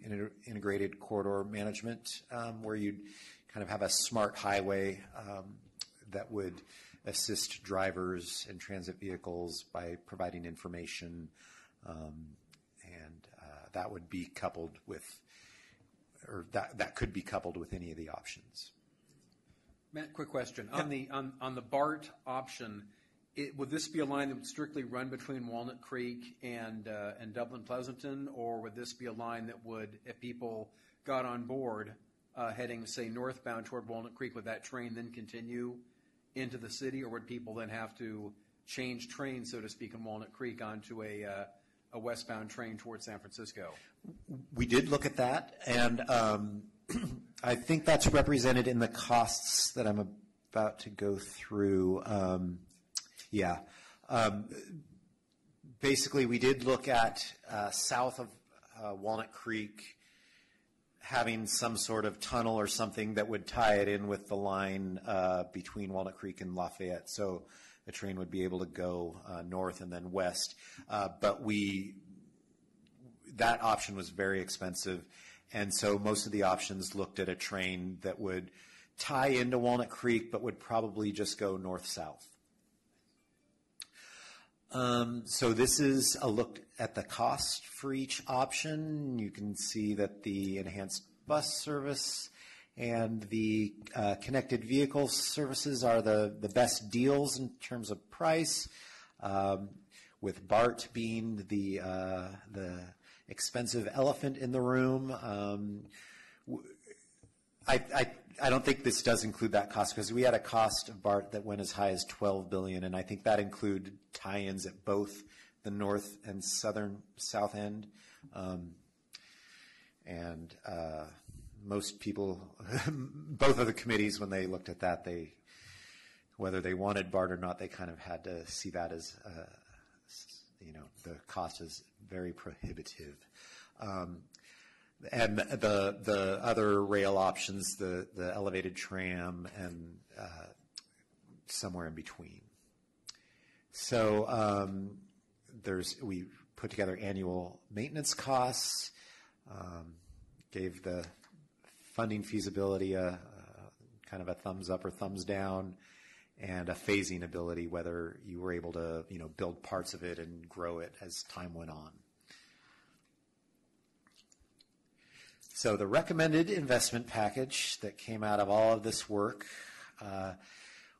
integrated corridor management, where you'd kind of have a smart highway that would assist drivers and transit vehicles by providing information, and that would be coupled with, or that could be coupled with any of the options. Matt, quick question. On the BART option, would this be a line that would strictly run between Walnut Creek and Dublin Pleasanton, or would this be a line that would, if people got on board heading, say, northbound toward Walnut Creek, would that train then continue into the city, or would people then have to change trains, so to speak, in Walnut Creek onto a westbound train towards San Francisco? We did look at that, and I think that's represented in the costs that I'm about to go through. Basically, we did look at south of Walnut Creek having some sort of tunnel or something that would tie it in with the line between Walnut Creek and Lafayette. So the train would be able to go north and then west. But that option was very expensive. And so most of the options looked at a train that would tie into Walnut Creek but would probably just go north-south. So this is a look at the cost for each option. You can see that the enhanced bus service and the connected vehicle services are the best deals in terms of price, with BART being the expensive elephant in the room. I don't think this does include that cost, because we had a cost of BART that went as high as $12 billion, and I think that included tie-ins at both the north and south end. And most people, both of the committees, when they looked at that, whether they wanted BART or not, they kind of had to see that as, the cost is very prohibitive. And the other rail options, the elevated tram and somewhere in between. So we put together annual maintenance costs, gave the funding feasibility a kind of a thumbs up or thumbs down, and a phasing ability, whether you were able to, build parts of it and grow it as time went on. So the recommended investment package that came out of all of this work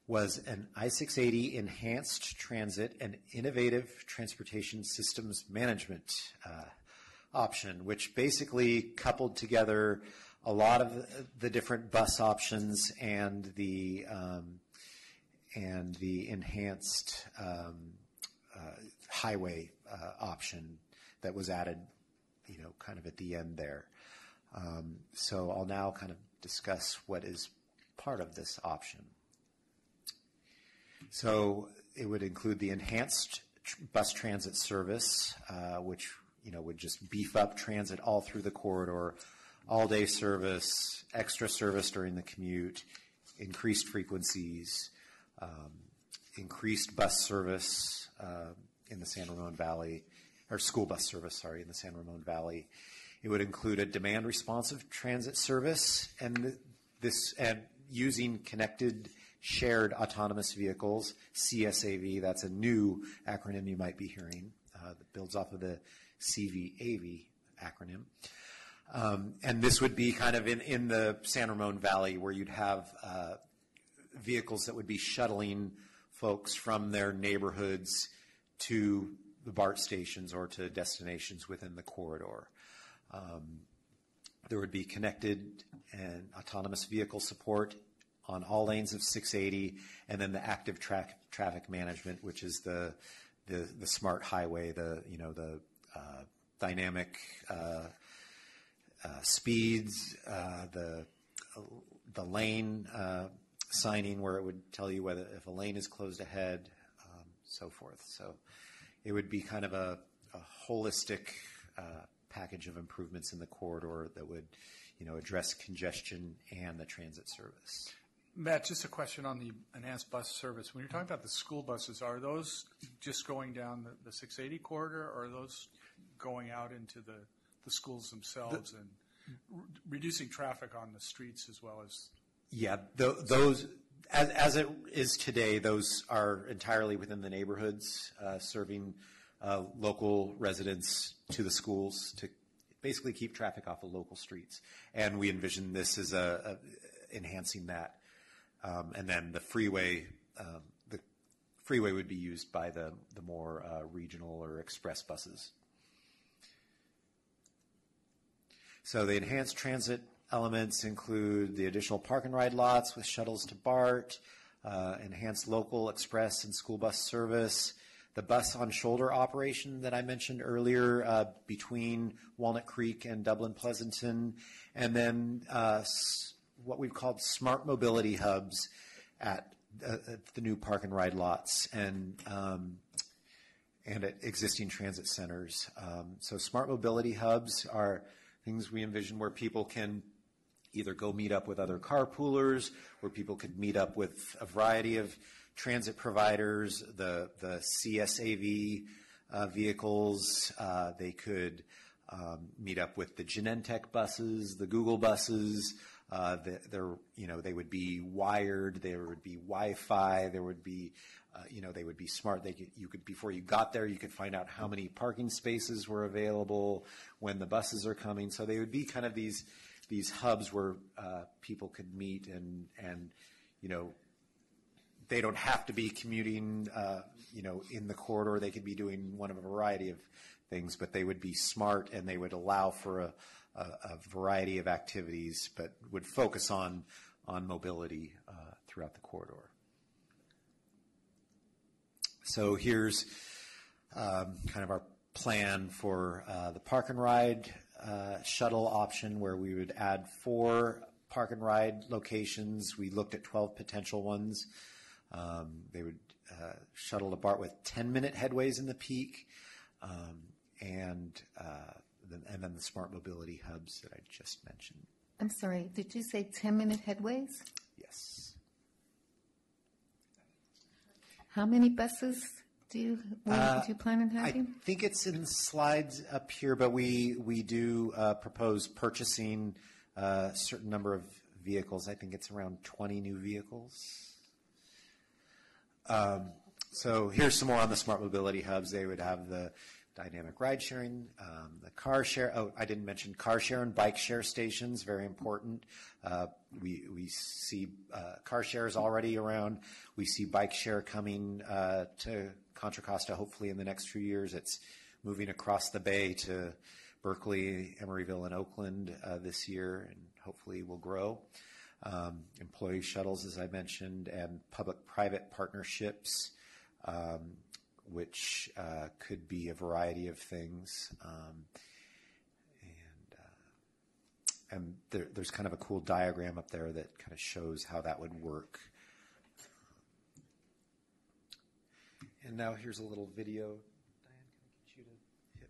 was an I-680 Enhanced Transit and Innovative Transportation Systems Management option, which basically coupled together a lot of the different bus options and the enhanced highway option that was added, kind of at the end there. So I'll now kind of discuss what is part of this option. So it would include the enhanced bus transit service, which would just beef up transit all through the corridor, all-day service, extra service during the commute, increased frequencies, increased bus service in the San Ramon Valley, or school bus service, in the San Ramon Valley. It would include a demand-responsive transit service, and using connected shared autonomous vehicles, CSAV. That's a new acronym you might be hearing that builds off of the CVAV acronym. And this would be kind of in the San Ramon Valley, where you'd have vehicles that would be shuttling folks from their neighborhoods to the BART stations or to destinations within the corridor. There would be connected and autonomous vehicle support on all lanes of 680, and then the active traffic management, which is the smart highway, the dynamic speeds, the lane signing where it would tell you whether if a lane is closed ahead, so forth. So it would be kind of a holistic package of improvements in the corridor that would, address congestion and the transit service. Matt, just a question on the enhanced bus service. When you're talking about the school buses, are those just going down the 680 corridor, or are those going out into the schools themselves and reducing traffic on the streets as well as? Yeah, those, as it is today, those are entirely within the neighborhoods, serving local residents to the schools to basically keep traffic off of local streets. And we envision this as enhancing that. And then the freeway would be used by the more regional or express buses. So the enhanced transit elements include the additional park and ride lots with shuttles to BART, enhanced local, express, and school bus service, the bus on shoulder operation that I mentioned earlier between Walnut Creek and Dublin Pleasanton, and then what we've called smart mobility hubs at the new park and ride lots and at existing transit centers. So smart mobility hubs are things we envision where people can either go meet up with other carpoolers, where people could meet up with a variety of transit providers, the CSAV vehicles. They could meet up with the Genentech buses, the Google buses. They would be wired. There would be Wi-Fi. There would be, they would be smart. You could before you got there, you could find out how many parking spaces were available when the buses are coming. So they would be kind of these hubs where people could meet and they don't have to be commuting, in the corridor. They could be doing one of a variety of things, but they would be smart and they would allow for a variety of activities, but would focus on mobility throughout the corridor. So here's kind of our plan for the park and ride shuttle option, where we would add 4 park and ride locations. We looked at 12 potential ones. They would shuttle to BART with 10-minute headways in the peak, and then the smart mobility hubs that I just mentioned. I'm sorry, did you say 10-minute headways? Yes. How many buses do you plan on I having? think it's in the slides up here, but we do propose purchasing a certain number of vehicles. I think it's around 20 new vehicles. So here's some more on the smart mobility hubs. They would have the dynamic ride sharing, the car share. Oh, I didn't mention car share and bike share stations, very important. We see car shares already around. We see bike share coming to Contra Costa hopefully in the next few years. It's moving across the bay to Berkeley, Emeryville, and Oakland this year, and hopefully will grow. Employee shuttles, as I mentioned, and public-private partnerships, which could be a variety of things. And there's kind of a cool diagram up there that kind of shows how that would work. And now here's a little video. Diane, can I get you to hit?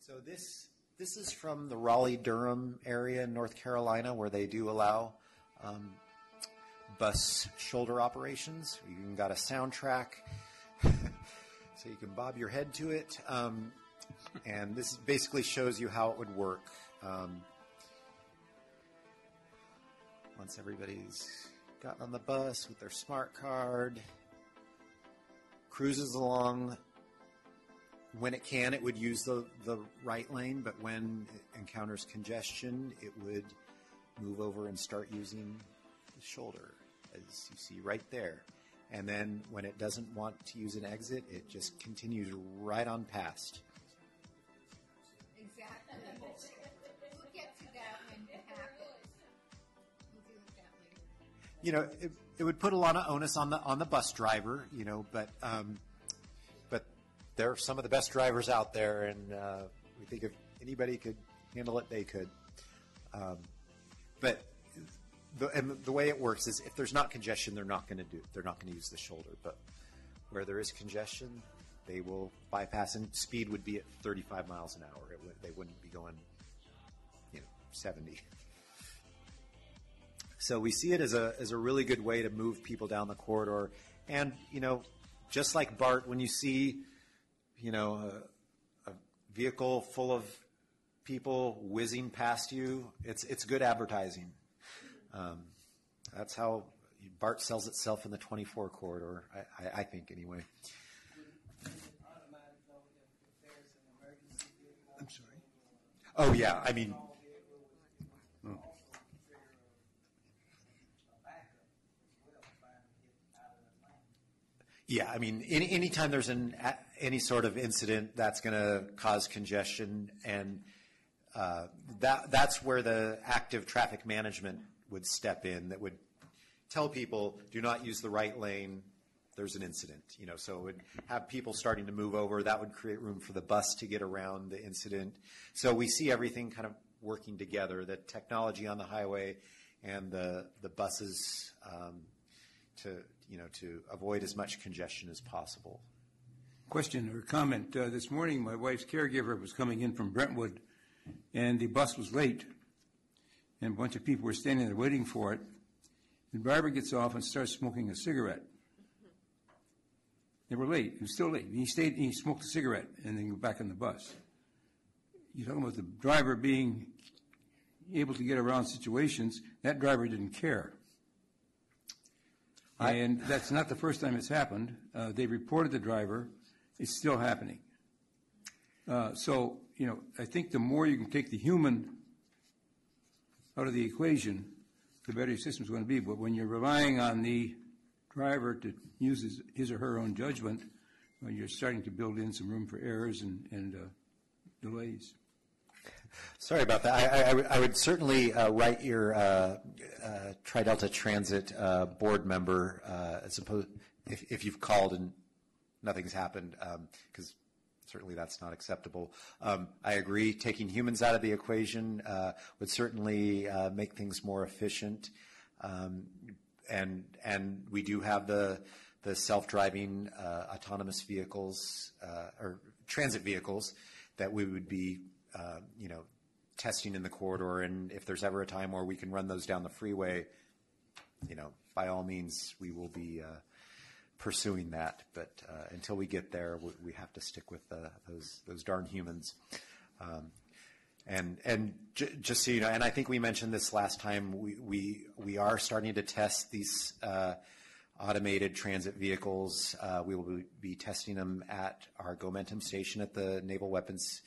So this is from the Raleigh-Durham area in North Carolina, where they do allow bus shoulder operations. You even got a soundtrack, so you can bob your head to it. And this basically shows you how it would work. Once everybody's gotten on the bus with their smart card, cruises along. When it can, it would use the right lane, but when it encounters congestion, it would move over and start using the shoulder, as you see right there. And then when it doesn't want to use an exit, it just continues right on past. Exactly. We'll get to that when it happens. We'll deal with that later. You know, it would put a lot of onus on the bus driver, you know, but there are some of the best drivers out there, and we think if anybody could handle it, they could. But the way it works is, if there's not congestion, they're not going to use the shoulder. But where there is congestion, they will bypass, and speed would be at 35 miles an hour. They wouldn't be going, 70. So we see it as a really good way to move people down the corridor. And, just like BART, when you see, a vehicle full of people whizzing past you, it's good advertising. That's how BART sells itself in the 24 corridor, I think, anyway. I'm sorry. Oh, yeah, I mean... Yeah, I mean, anytime there's any sort of incident that's going to cause congestion, and that's where the active traffic management would step in, that would tell people, do not use the right lane, there's an incident. So it would have people starting to move over. That would create room for the bus to get around the incident. So we see everything kind of working together, the technology on the highway and the buses to avoid as much congestion as possible. Question or comment. This morning, my wife's caregiver was coming in from Brentwood, and the bus was late, and a bunch of people were standing there waiting for it. The driver gets off and starts smoking a cigarette. They were late. He was still late. He stayed and he smoked a cigarette and then got back on the bus. You're talking about the driver being able to get around situations. That driver didn't care. And that's not the first time it's happened. They reported the driver. It's still happening. So, I think the more you can take the human out of the equation, the better your system's going to be. But when you're relying on the driver to use his or her own judgment, you're starting to build in some room for errors and delays. Sorry about that. I would certainly write your Tri-Delta Transit board member, as opposed if you've called and nothing's happened, because certainly that's not acceptable. I agree. Taking humans out of the equation would certainly make things more efficient. And we do have the self-driving autonomous vehicles or transit vehicles that we would be testing in the corridor, and if there's ever a time where we can run those down the freeway, by all means, we will be pursuing that. But until we get there, we have to stick with those darn humans. And just so you know, and I think we mentioned this last time, we are starting to test these automated transit vehicles. We will be testing them at our Gomentum station at the Naval Weapons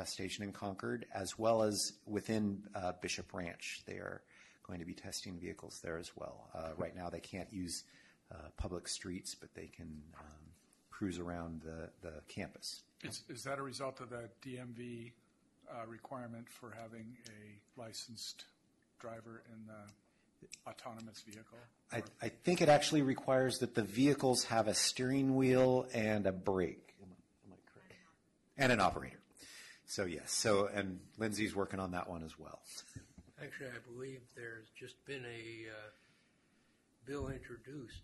Station in Concord, as well as within Bishop Ranch. They are going to be testing vehicles there as well. Right now, they can't use public streets, but they can cruise around the campus. Is that a result of the DMV requirement for having a licensed driver in the autonomous vehicle? I think it actually requires that the vehicles have a steering wheel and a brake. Am I correct? And an operator. So yes. And Lindsay's working on that one as well. Actually, I believe there's just been a bill introduced,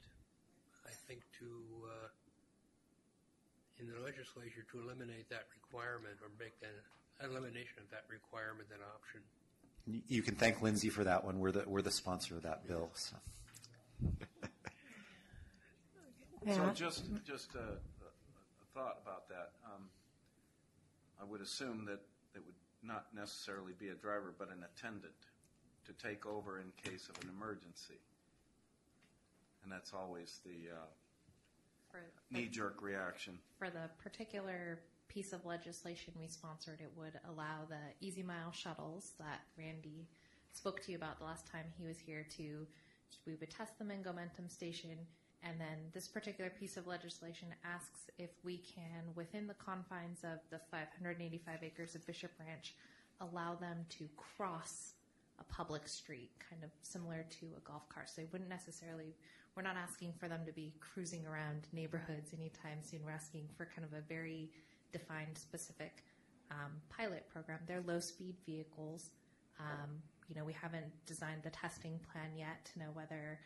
I think, in the legislature to eliminate that requirement or make that elimination of that requirement an option. You can thank Lindsay for that one. We're the sponsor of that bill. So, so just a thought about that. I would assume that it would not necessarily be a driver, but an attendant to take over in case of an emergency. And that's always the knee-jerk reaction. For the particular piece of legislation we sponsored, it would allow the Easy Mile shuttles that Randy spoke to you about the last time he was here we would test them in Gomentum Station, and then this particular piece of legislation asks if we can, within the confines of the 585 acres of Bishop Ranch, allow them to cross a public street, kind of similar to a golf cart. So they wouldn't necessarily, we're not asking for them to be cruising around neighborhoods anytime soon. We're asking for kind of a very defined, specific pilot program. They're low-speed vehicles. We haven't designed the testing plan yet to know whether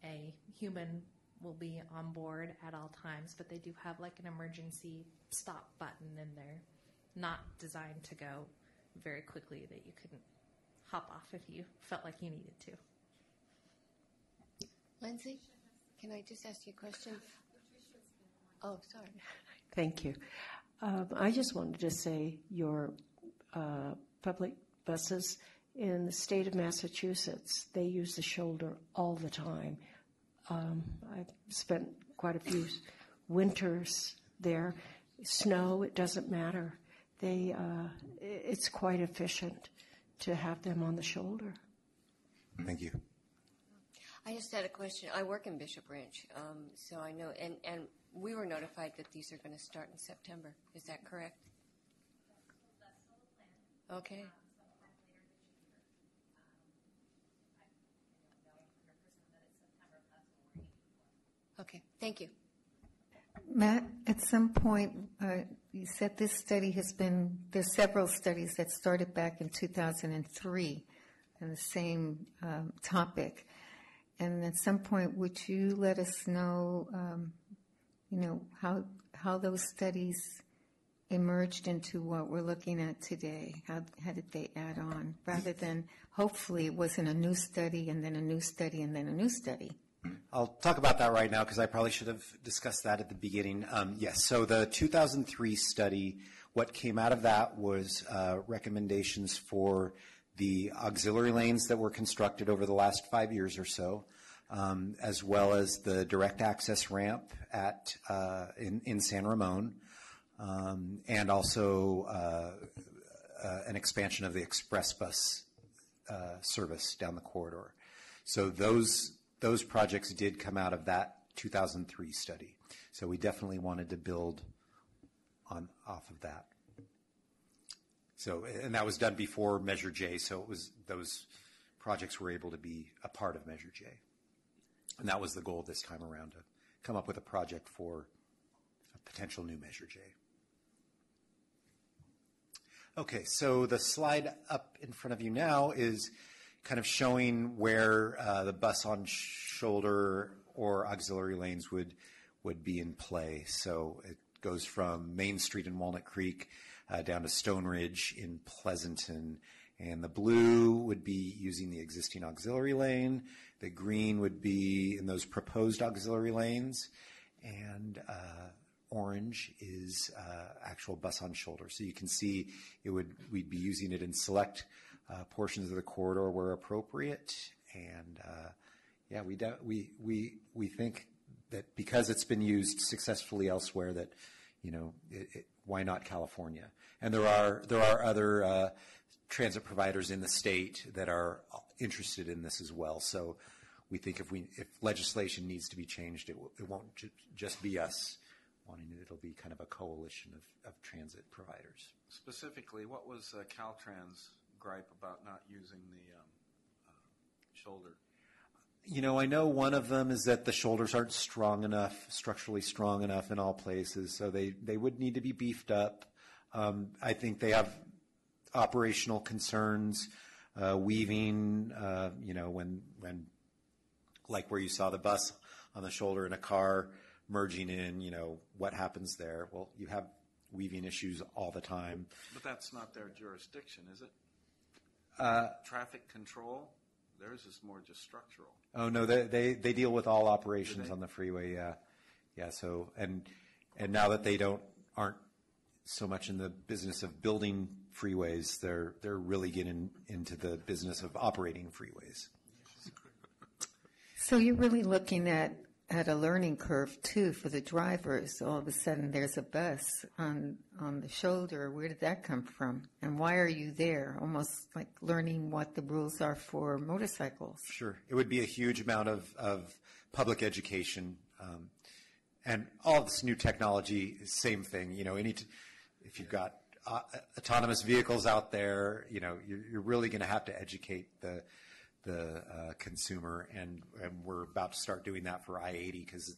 a human will be on board at all times, but they do have like an emergency stop button, and they're not designed to go very quickly that you couldn't hop off if you felt like you needed to. Lindsay, can I just ask you a question? Oh, sorry. Thank you. I just wanted to say your public buses in the state of Massachusetts, they use the shoulder all the time. I've spent quite a few winters there. Snow, it doesn't matter. It's quite efficient to have them on the shoulder. Thank you. I just had a question. I work in Bishop Ranch, so I know, and we were notified that these are going to start in September. Is that correct? That's still the plan. Okay. Sometime later this year. I don't know 100% that it's September, but that's what we're aiming for. Okay. Thank you. Matt, at some point, you said this study there's several studies that started back in 2003 on the same topic. And at some point, would you let us know, how those studies emerged into what we're looking at today? How did they add on? Rather than, hopefully, it wasn't a new study and then a new study and then a new study. I'll talk about that right now because I probably should have discussed that at the beginning. Yes, so the 2003 study, what came out of that was recommendations for the auxiliary lanes that were constructed over the last 5 years or so, as well as the direct access ramp in San Ramon, and also an expansion of the express bus service down the corridor. So those projects did come out of that 2003 study. So we definitely wanted to build off of that. So, and that was done before Measure J, so it was those projects were able to be a part of Measure J. And that was the goal this time around, to come up with a project for a potential new Measure J. Okay, so the slide up in front of you now is kind of showing where the bus on shoulder or auxiliary lanes would be in play. So it goes from Main Street in Walnut Creek down to Stone Ridge in Pleasanton, And the blue would be using the existing auxiliary lane. The green would be in those proposed auxiliary lanes. And orange is actual bus on shoulder. So you can see we'd be using it in select portions of the corridor where appropriate. And we think that because it's been used successfully elsewhere, that why not California? And there are other transit providers in the state that are interested in this as well. So we think if legislation needs to be changed, it won't just be us wanting it. It'll be kind of a coalition of transit providers. Specifically, what was Caltrans' gripe about not using the shoulder? I know one of them is that the shoulders aren't strong enough, structurally strong enough in all places, so they would need to be beefed up. I think they have operational concerns, weaving, when like where you saw the bus on the shoulder and a car merging in, what happens there? Well, you have weaving issues all the time. But that's not their jurisdiction, is it? Traffic control? Theirs is more just structural. Oh no, they deal with all operations on the freeway. Yeah. So and now that they aren't so much in the business of building freeways, they're really getting into the business of operating freeways. So you're really looking at a learning curve too for the drivers. All of a sudden, there's a bus on the shoulder. Where did that come from? And why are you there? Almost like learning what the rules are for motorcycles. Sure, it would be a huge amount of public education, and all of this new technology. Same thing. If you've got autonomous vehicles out there, you're really going to have to educate the consumer, and we're about to start doing that for I-80 because,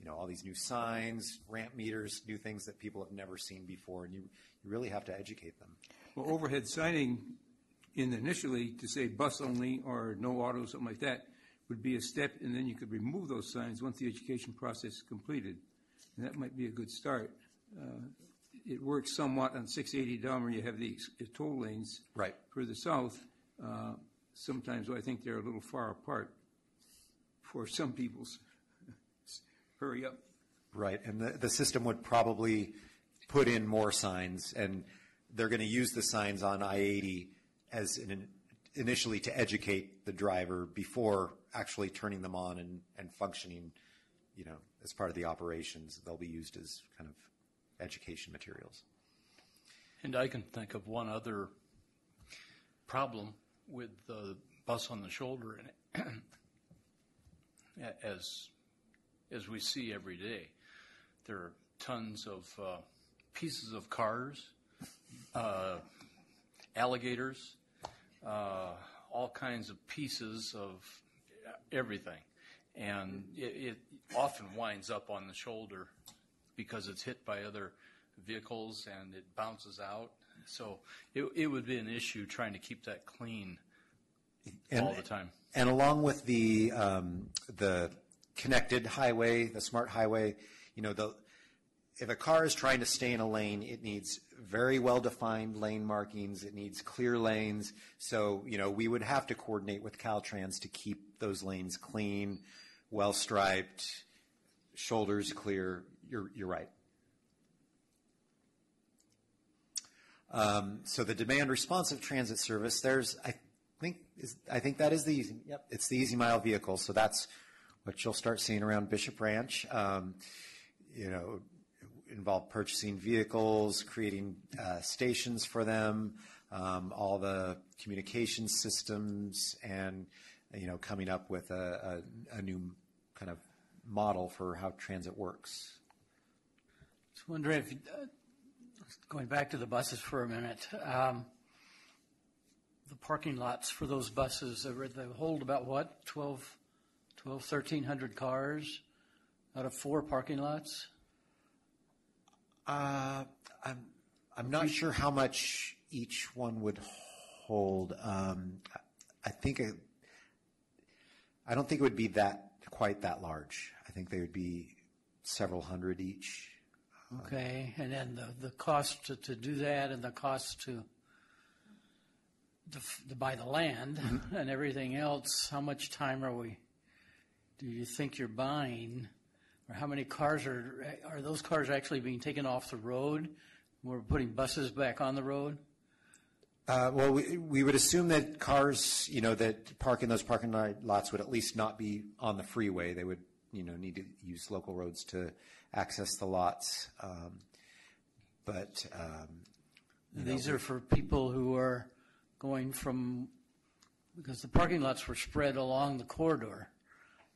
all these new signs, ramp meters, new things that people have never seen before, and you really have to educate them. Well, overhead signing initially to say bus only or no auto, something like that, would be a step, and then you could remove those signs once the education process is completed, and that might be a good start. It works somewhat on 680 down where you have the toll lanes right further south. Sometimes I think they're a little far apart for some people's hurry up. Right, and the system would probably put in more signs, and they're going to use the signs on I-80 as initially to educate the driver before actually turning them on and functioning, as part of the operations. They'll be used as kind of education materials. And I can think of one other problem with the bus on the shoulder, and as we see every day, there are tons of pieces of cars, alligators, all kinds of pieces of everything, and it often winds up on the shoulder because it's hit by other vehicles and it bounces out. So it would be an issue trying to keep that clean all the time. And along with the connected highway, the smart highway, if a car is trying to stay in a lane, it needs very well-defined lane markings. It needs clear lanes. So, we would have to coordinate with Caltrans to keep those lanes clean, well-striped, shoulders clear. You're right. So the demand responsive transit service, I think that is the easy. Yep, it's the Easy Mile vehicle. So that's what you'll start seeing around Bishop Ranch. Involve purchasing vehicles, creating stations for them, all the communication systems, and coming up with a new kind of model for how transit works. I was wondering if, going back to the buses for a minute, the parking lots for those buses, they hold about what, 1,300 cars out of 4 parking lots? I'm not sure how much each one would hold. I don't think it would be quite that large. I think they would be several hundred each. Okay, and then the cost to do that and the cost to to buy the land and everything else, how much time do you think you're buying? Or how many cars are those cars actually being taken off the road? We're putting buses back on the road? Well, we would assume that cars, that park in those parking lots would at least not be on the freeway. They would, need to use local roads to access the lots. These are for people who are going because the parking lots were spread along the corridor.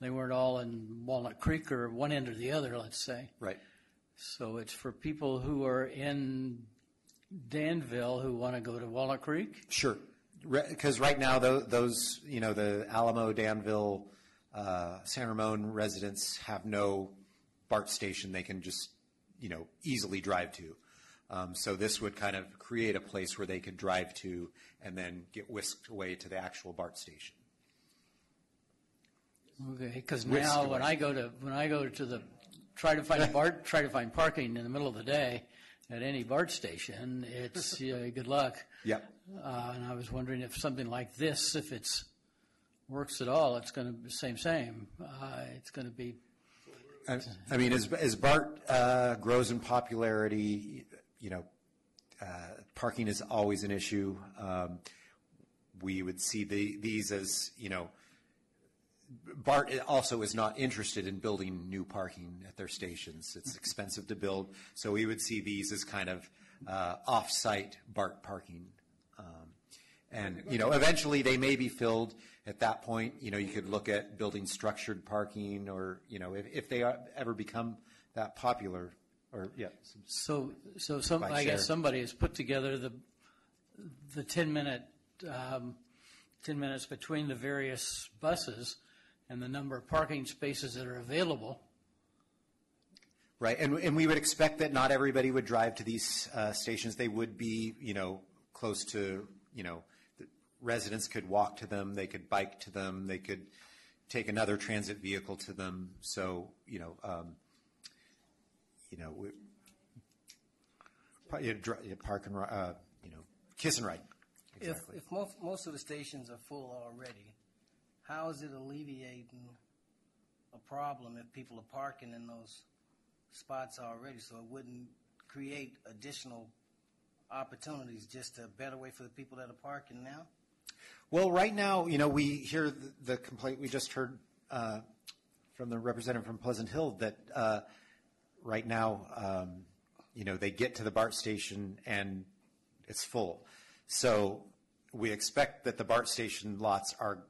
They weren't all in Walnut Creek or one end or the other, let's say. Right. So it's for people who are in Danville who want to go to Walnut Creek? Sure. Because right now, those, the Alamo, Danville, San Ramon residents have no BART station they can just, easily drive to. So this would kind of create a place where they could drive to and then get whisked away to the actual BART station. Okay, because now when I go to try to find parking in the middle of the day at any BART station, it's good luck. Yep. And I was wondering if something like this, if it works at all, it's going to be same. It's going to be. I mean, as BART grows in popularity, parking is always an issue. We would see these as, BART also is not interested in building new parking at their stations. It's expensive to build. So we would see these as kind of off-site BART parking. And eventually they may be filled at that point. You could look at building structured parking or, if they ever become that popular. Or, yeah. So I guess somebody has put together the 10 minutes between the various buses and the number of parking spaces that are available. Right, and we would expect that not everybody would drive to these stations. They would be, close to, residents could walk to them, they could bike to them, they could take another transit vehicle to them. So, park and kiss and ride. Exactly. If most of the stations are full already, how is it alleviating a problem if people are parking in those spots already? So it wouldn't create additional opportunities, just a better way for the people that are parking now? Well, right now, we hear the complaint we just heard from the representative from Pleasant Hill that right now, they get to the BART station and it's full. So we expect that the BART station lots are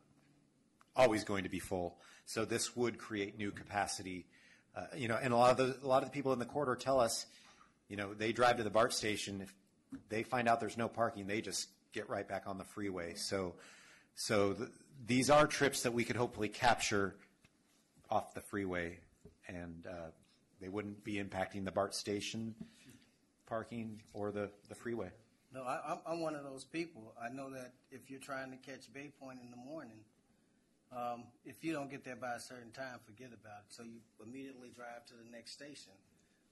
always going to be full. So this would create new capacity. And a lot of the people in the corridor tell us, they drive to the BART station. If they find out there's no parking, they just get right back on the freeway. So these are trips that we could hopefully capture off the freeway, and they wouldn't be impacting the BART station parking or the freeway. No, I'm one of those people. I know that if you're trying to catch Bay Point in the morning, if you don't get there by a certain time, forget about it. So you immediately drive to the next station,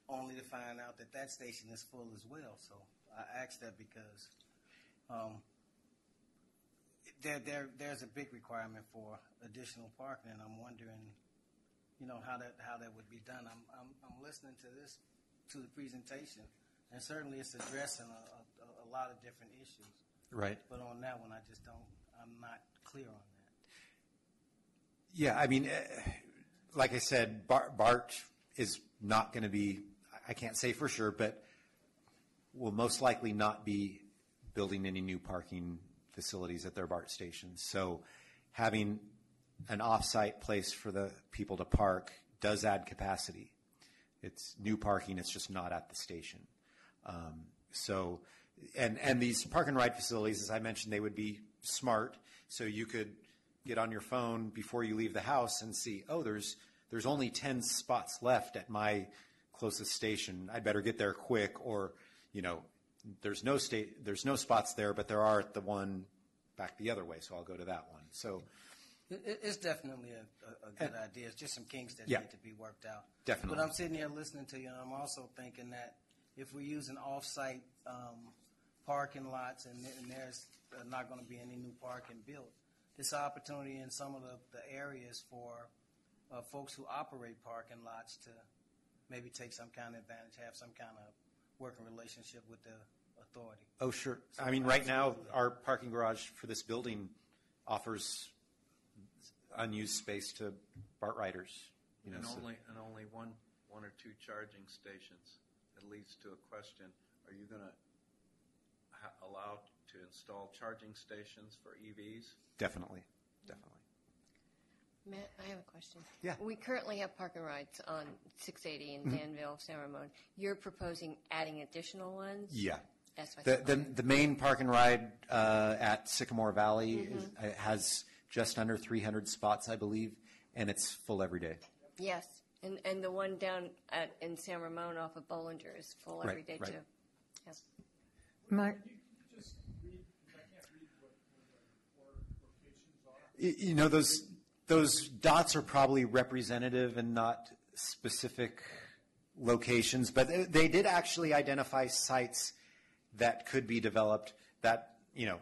only to find out that station is full as well. So I asked that because there's a big requirement for additional parking, and I'm wondering, how that would be done. I'm listening to the presentation, and certainly it's addressing a lot of different issues. Right. But on that one, I'm not clear on that. Yeah, I mean, like I said, BART is not going to be, I can't say for sure, but will most likely not be building any new parking facilities at their BART stations. So having an off-site place for the people to park does add capacity. It's new parking, it's just not at the station. And these park and ride facilities, as I mentioned, they would be smart. So you could get on your phone before you leave the house and see, there's only 10 spots left at my closest station. I'd better get there quick, or, there's no spots there, but there are at the one back the other way, so I'll go to that one. So it's definitely a good idea. It's just some kinks that Yeah. need to be worked out. Definitely. But I'm sitting here listening to you, and I'm also thinking that if we're using off-site parking lots, and there's not going to be any new parking built. This opportunity in some of the areas for folks who operate parking lots to maybe take some kind of advantage, have some kind of working relationship with the authority. Oh, sure. I mean, right now, our parking garage for this building offers unused space to BART riders. And only one or two charging stations. That leads to a question: are you going to allow to install charging stations for EVs? Definitely. Matt, I have a question. Yeah. We currently have park and rides on 680 in Danville, San Ramon. You're proposing adding additional ones? Yeah. That's what The main park and ride at Sycamore Valley has just under 300 spots, I believe, and it's full every day. Yes. And the one down in San Ramon off of Bollinger is full every day, too. Yes. Mark? You know, those dots are probably representative and not specific locations, but they did actually identify sites that could be developed that, you know,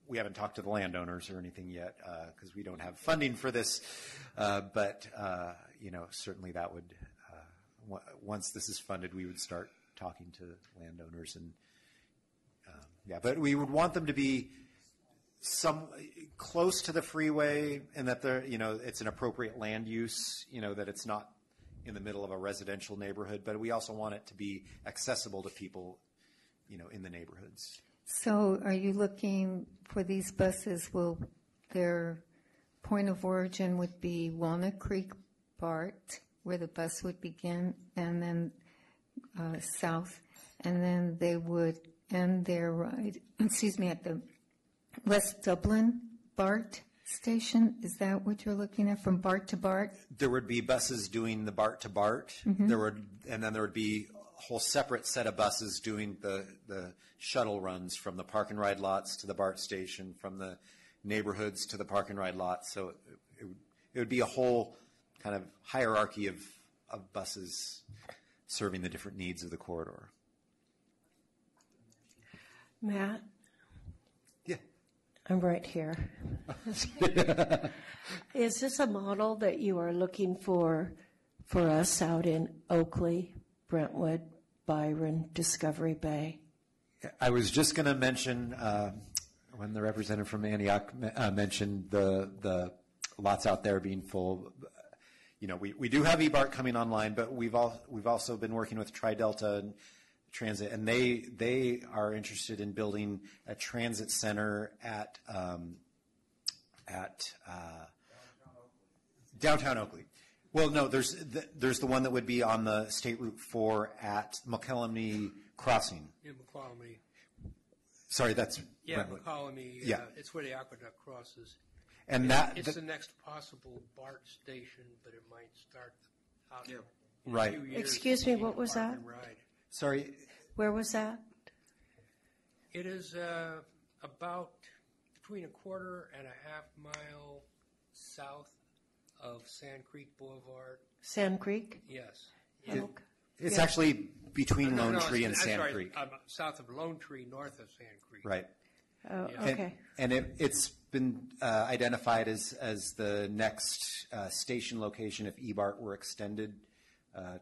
we haven't talked to the landowners or anything yet because we don't have funding for this, but, you know, certainly that would, once this is funded, we would start talking to landowners and, but we would want them to be some close to the freeway and that they're, you know, it's an appropriate land use, you know, that it's not in the middle of a residential neighborhood, but we also want it to be accessible to people, you know, in the neighborhoods. So are you looking for these buses? Will their point of origin would be Walnut Creek BART, where the bus would begin, and then south, and then they would end their ride, at the West Dublin BART station? Is that what you're looking at, from BART to BART? There would be buses doing the BART to BART. And then there would be a whole separate set of buses doing the shuttle runs from the park and ride lots to the BART station, from the neighborhoods to the park and ride lots. So it would be a whole kind of hierarchy of buses serving the different needs of the corridor. Matt? Yeah. I'm right here. Is this a model that you are looking for us out in Oakley, Brentwood, Byron, Discovery Bay? I was just going to mention, when the representative from Antioch mentioned the lots out there being full, you know, we do have eBART coming online, but we've also been working with Tri-Delta and Transit, and they are interested in building a transit center at downtown Oakley. Well, no, there's the one that would be on the State Route 4 at McCallumney Crossing. Yeah, McCallumney. Sorry, that's Brentwood. McCallumney. Yeah, it's where the aqueduct crosses. And it's the next possible BART station, but it might start out in right. a few years. Excuse me, what was that? Sorry. Where was that? It is about between a quarter and a half mile south of Sand Creek Boulevard. Sand Creek? Yes. It's actually between Lone Tree and Sand Creek. South of Lone Tree, north of Sand Creek. Right. Oh, okay. And it's been identified as the next station location if eBART were extended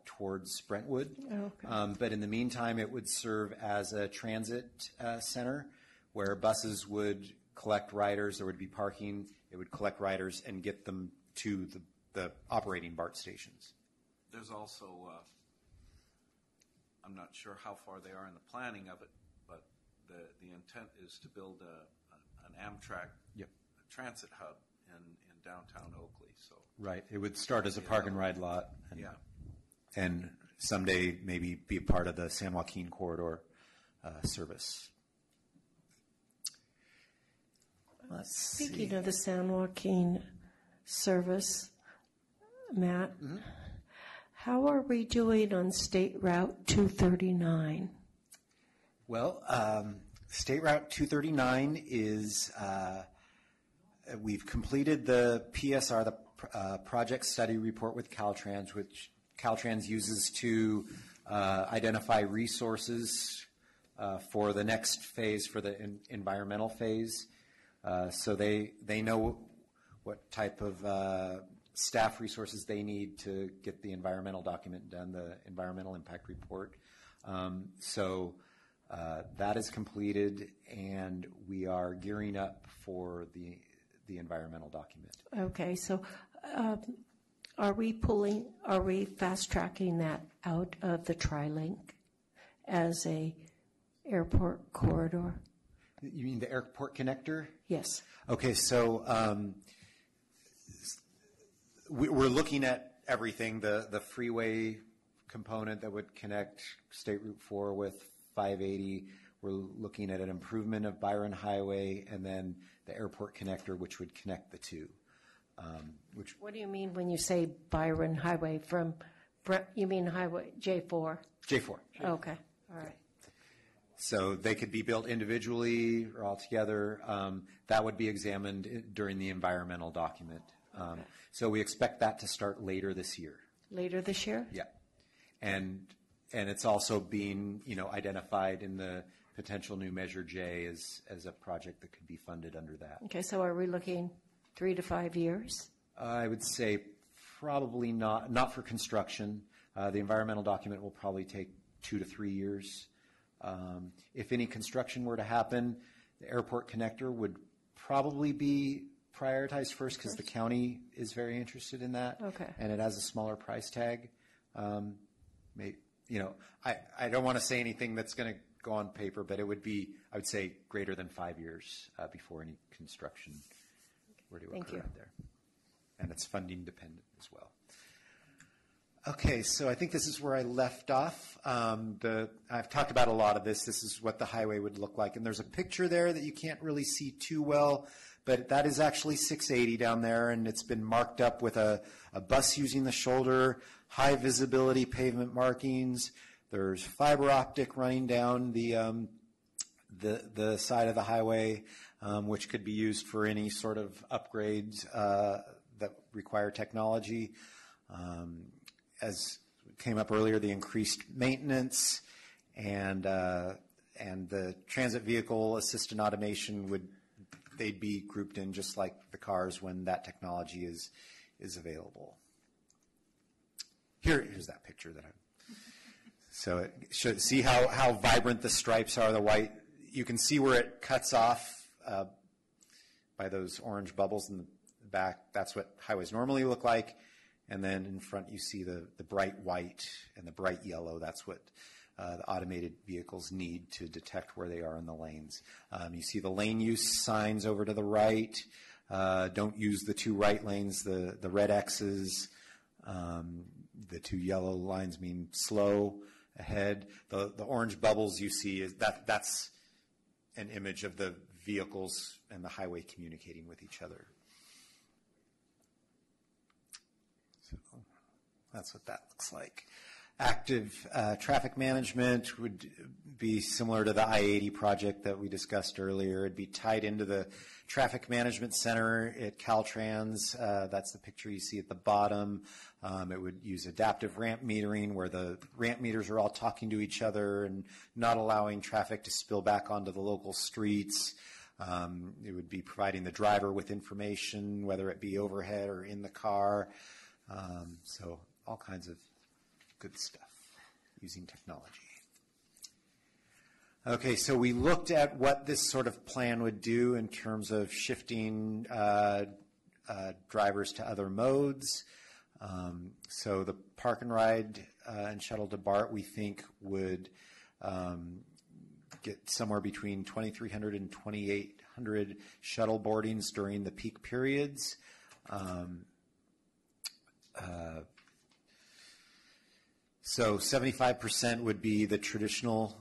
towards Brentwood. Oh, okay. But in the meantime, it would serve as a transit center where buses would collect riders. There would be parking. It would collect riders and get them to the operating BART stations. There's also, I'm not sure how far they are in the planning of it, but the intent is to build an Amtrak transit hub in downtown Oakley. So right. It would start as a park and ride lot. And, and someday maybe be a part of the San Joaquin corridor service. Speaking of the San Joaquin service, Matt, how are we doing on State Route 239? Well, State Route 239 is, we've completed the PSR, the project study report with Caltrans, which Caltrans uses to identify resources for the next phase, for the environmental phase. So they know what type of staff resources they need to get the environmental document done, the environmental impact report. So that is completed, and we are gearing up for the environmental document. Okay, so are we fast tracking that out of the Tri-Link as a airport corridor? You mean the airport connector? Yes. Okay, so we're looking at everything, the freeway component that would connect State Route 4 with 580. We're looking at an improvement of Byron Highway, and then the airport connector, which would connect the two. What do you mean when you say Byron Highway? You mean Highway J4? J4. Okay, all right. So they could be built individually or all together. That would be examined during the environmental document. Okay. So we expect that to start later this year. Later this year? Yeah. And it's also being, identified in the potential new Measure J as a project that could be funded under that. Okay, so are we looking 3 to 5 years? I would say probably not for construction. The environmental document will probably take 2 to 3 years. If any construction were to happen, the airport connector would probably be prioritized first because the county is very interested in that. Okay. And it has a smaller price tag. I don't want to say anything that's going to go on paper, but it would be, I would say, greater than 5 years before any construction were to occur out there. And it's funding dependent as well. Okay, so I think this is where I left off. I've talked about a lot of this. This is what the highway would look like. And there's a picture there that you can't really see too well, but that is actually 680 down there, and it's been marked up with a bus using the shoulder, high visibility pavement markings. There's fiber optic running down the side of the highway, which could be used for any sort of upgrades that require technology. As came up earlier, the increased maintenance and the transit vehicle assisted automation they'd be grouped in just like the cars when that technology is available. Here's that picture so it should see how vibrant the stripes are, the white. You can see where it cuts off by those orange bubbles in the back. That's what highways normally look like. And then in front you see the bright white and the bright yellow. That's what the automated vehicles need to detect where they are in the lanes. You see the lane use signs over to the right. Don't use the 2 right lanes, the red X's. The 2 yellow lines mean slow ahead. The orange bubbles you see, that's an image of the vehicles and the highway communicating with each other. So that's what that looks like. Active traffic management would be similar to the I-80 project that we discussed earlier. It'd be tied into the traffic management center at Caltrans. That's the picture you see at the bottom. It would use adaptive ramp metering where the ramp meters are all talking to each other and not allowing traffic to spill back onto the local streets. It would be providing the driver with information, whether it be overhead or in the car. So all kinds of good stuff using technology. Okay, so we looked at what this sort of plan would do in terms of shifting drivers to other modes. So the park and ride and shuttle to BART, we think, would get somewhere between 2,300 and 2,800 shuttle boardings during the peak periods. So 75% would be the traditional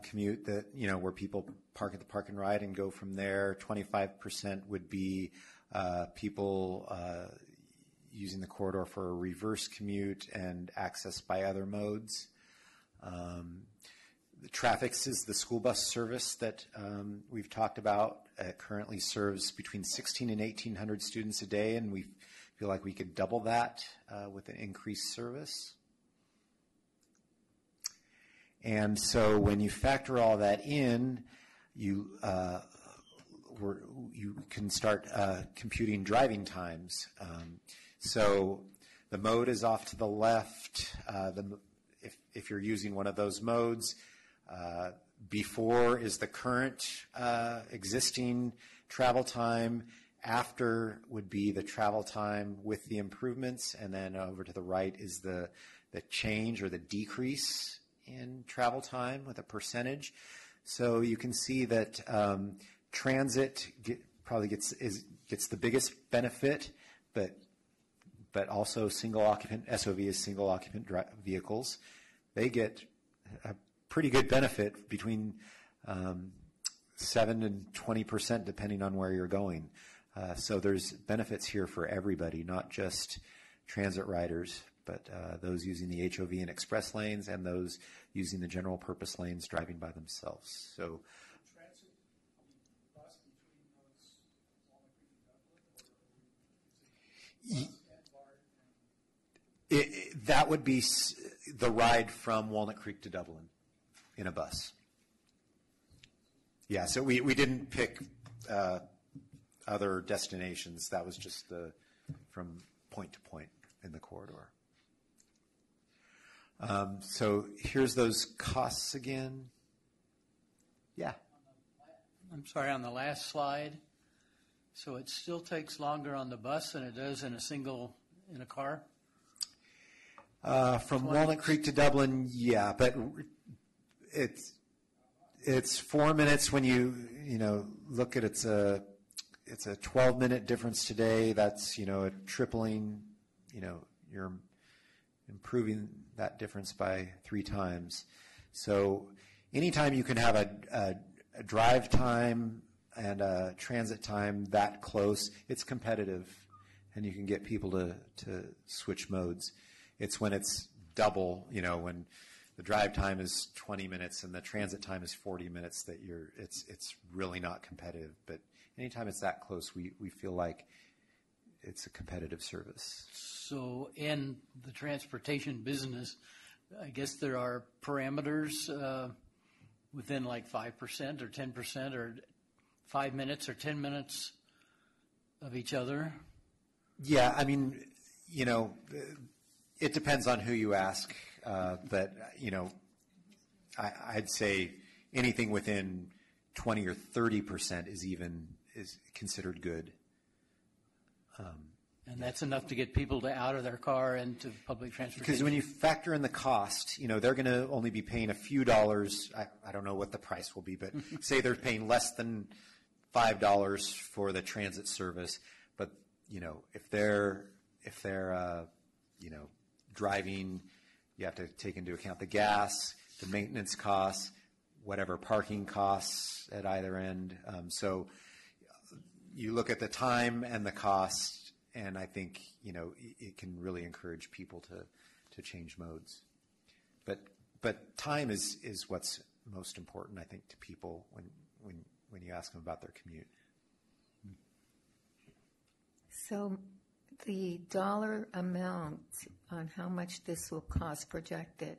commute that, where people park at the park and ride and go from there. 25% would be people using the corridor for a reverse commute and access by other modes. The Traffics is the school bus service that we've talked about. It currently serves between 1,600 and 1,800 students a day, and we feel like we could double that with an increased service. And so when you factor all that in, you can start computing driving times. So the mode is off to the left. If you're using one of those modes, before is the current existing travel time. After would be the travel time with the improvements, and then over to the right is the change or the decrease in travel time with a percentage. So you can see that transit probably gets the biggest benefit, but also single occupant SOV is single occupant vehicles. They get a pretty good benefit between 7 and 20% depending on where you're going. So there's benefits here for everybody, not just transit riders, but those using the HOV and express lanes and those using the general purpose lanes driving by themselves. So that would be the ride from Walnut Creek to Dublin in a bus. Yeah, so we didn't pick other destinations. That was just from point to point in the corridor. So here's those costs again. Yeah. I'm sorry, on the last slide. So it still takes longer on the bus than it does in a car? From Walnut Creek to Dublin, yeah, but it's 4 minutes when you look at it's a 12-minute difference today. That's a tripling. You're improving that difference by 3 times. So anytime you can have a drive time and a transit time that close, it's competitive, and you can get people to switch modes. It's when it's double, when the drive time is 20 minutes and the transit time is 40 minutes that it's really not competitive. But anytime it's that close, we feel like it's a competitive service. So in the transportation business, I guess there are parameters within like 5% or 10% or 5 minutes or 10 minutes of each other? Yeah, I mean, it depends on who you ask, but I'd say anything within 20 or 30% is considered good. And that's enough to get people out of their car and to public transportation? Because when you factor in the cost, they're going to only be paying a few dollars. I don't know what the price will be, but say they're paying less than $5 for the transit service. But, if they're driving, you have to take into account the gas, the maintenance costs, whatever parking costs at either end. So you look at the time and the cost, and I think, it can really encourage people to change modes. But time is what's most important, I think, to people when you ask them about their commute. So the dollar amount on how much this will cost projected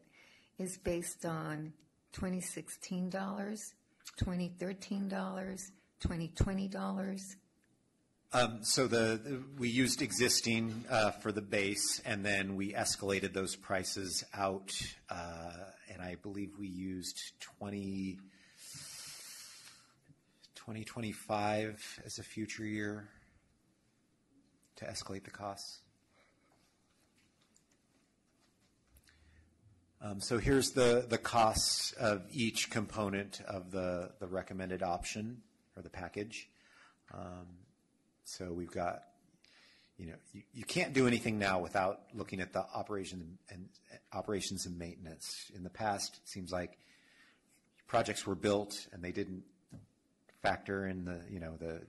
is based on 2016 dollars, 2013 dollars, 2020 dollars. So we used existing for the base, and then we escalated those prices out, and I believe we used 2025 as a future year to escalate the costs. So here's the costs of each component of the recommended option or the package. So we've got, you can't do anything now without looking at the operations and maintenance. In the past, it seems like projects were built and they didn't factor in the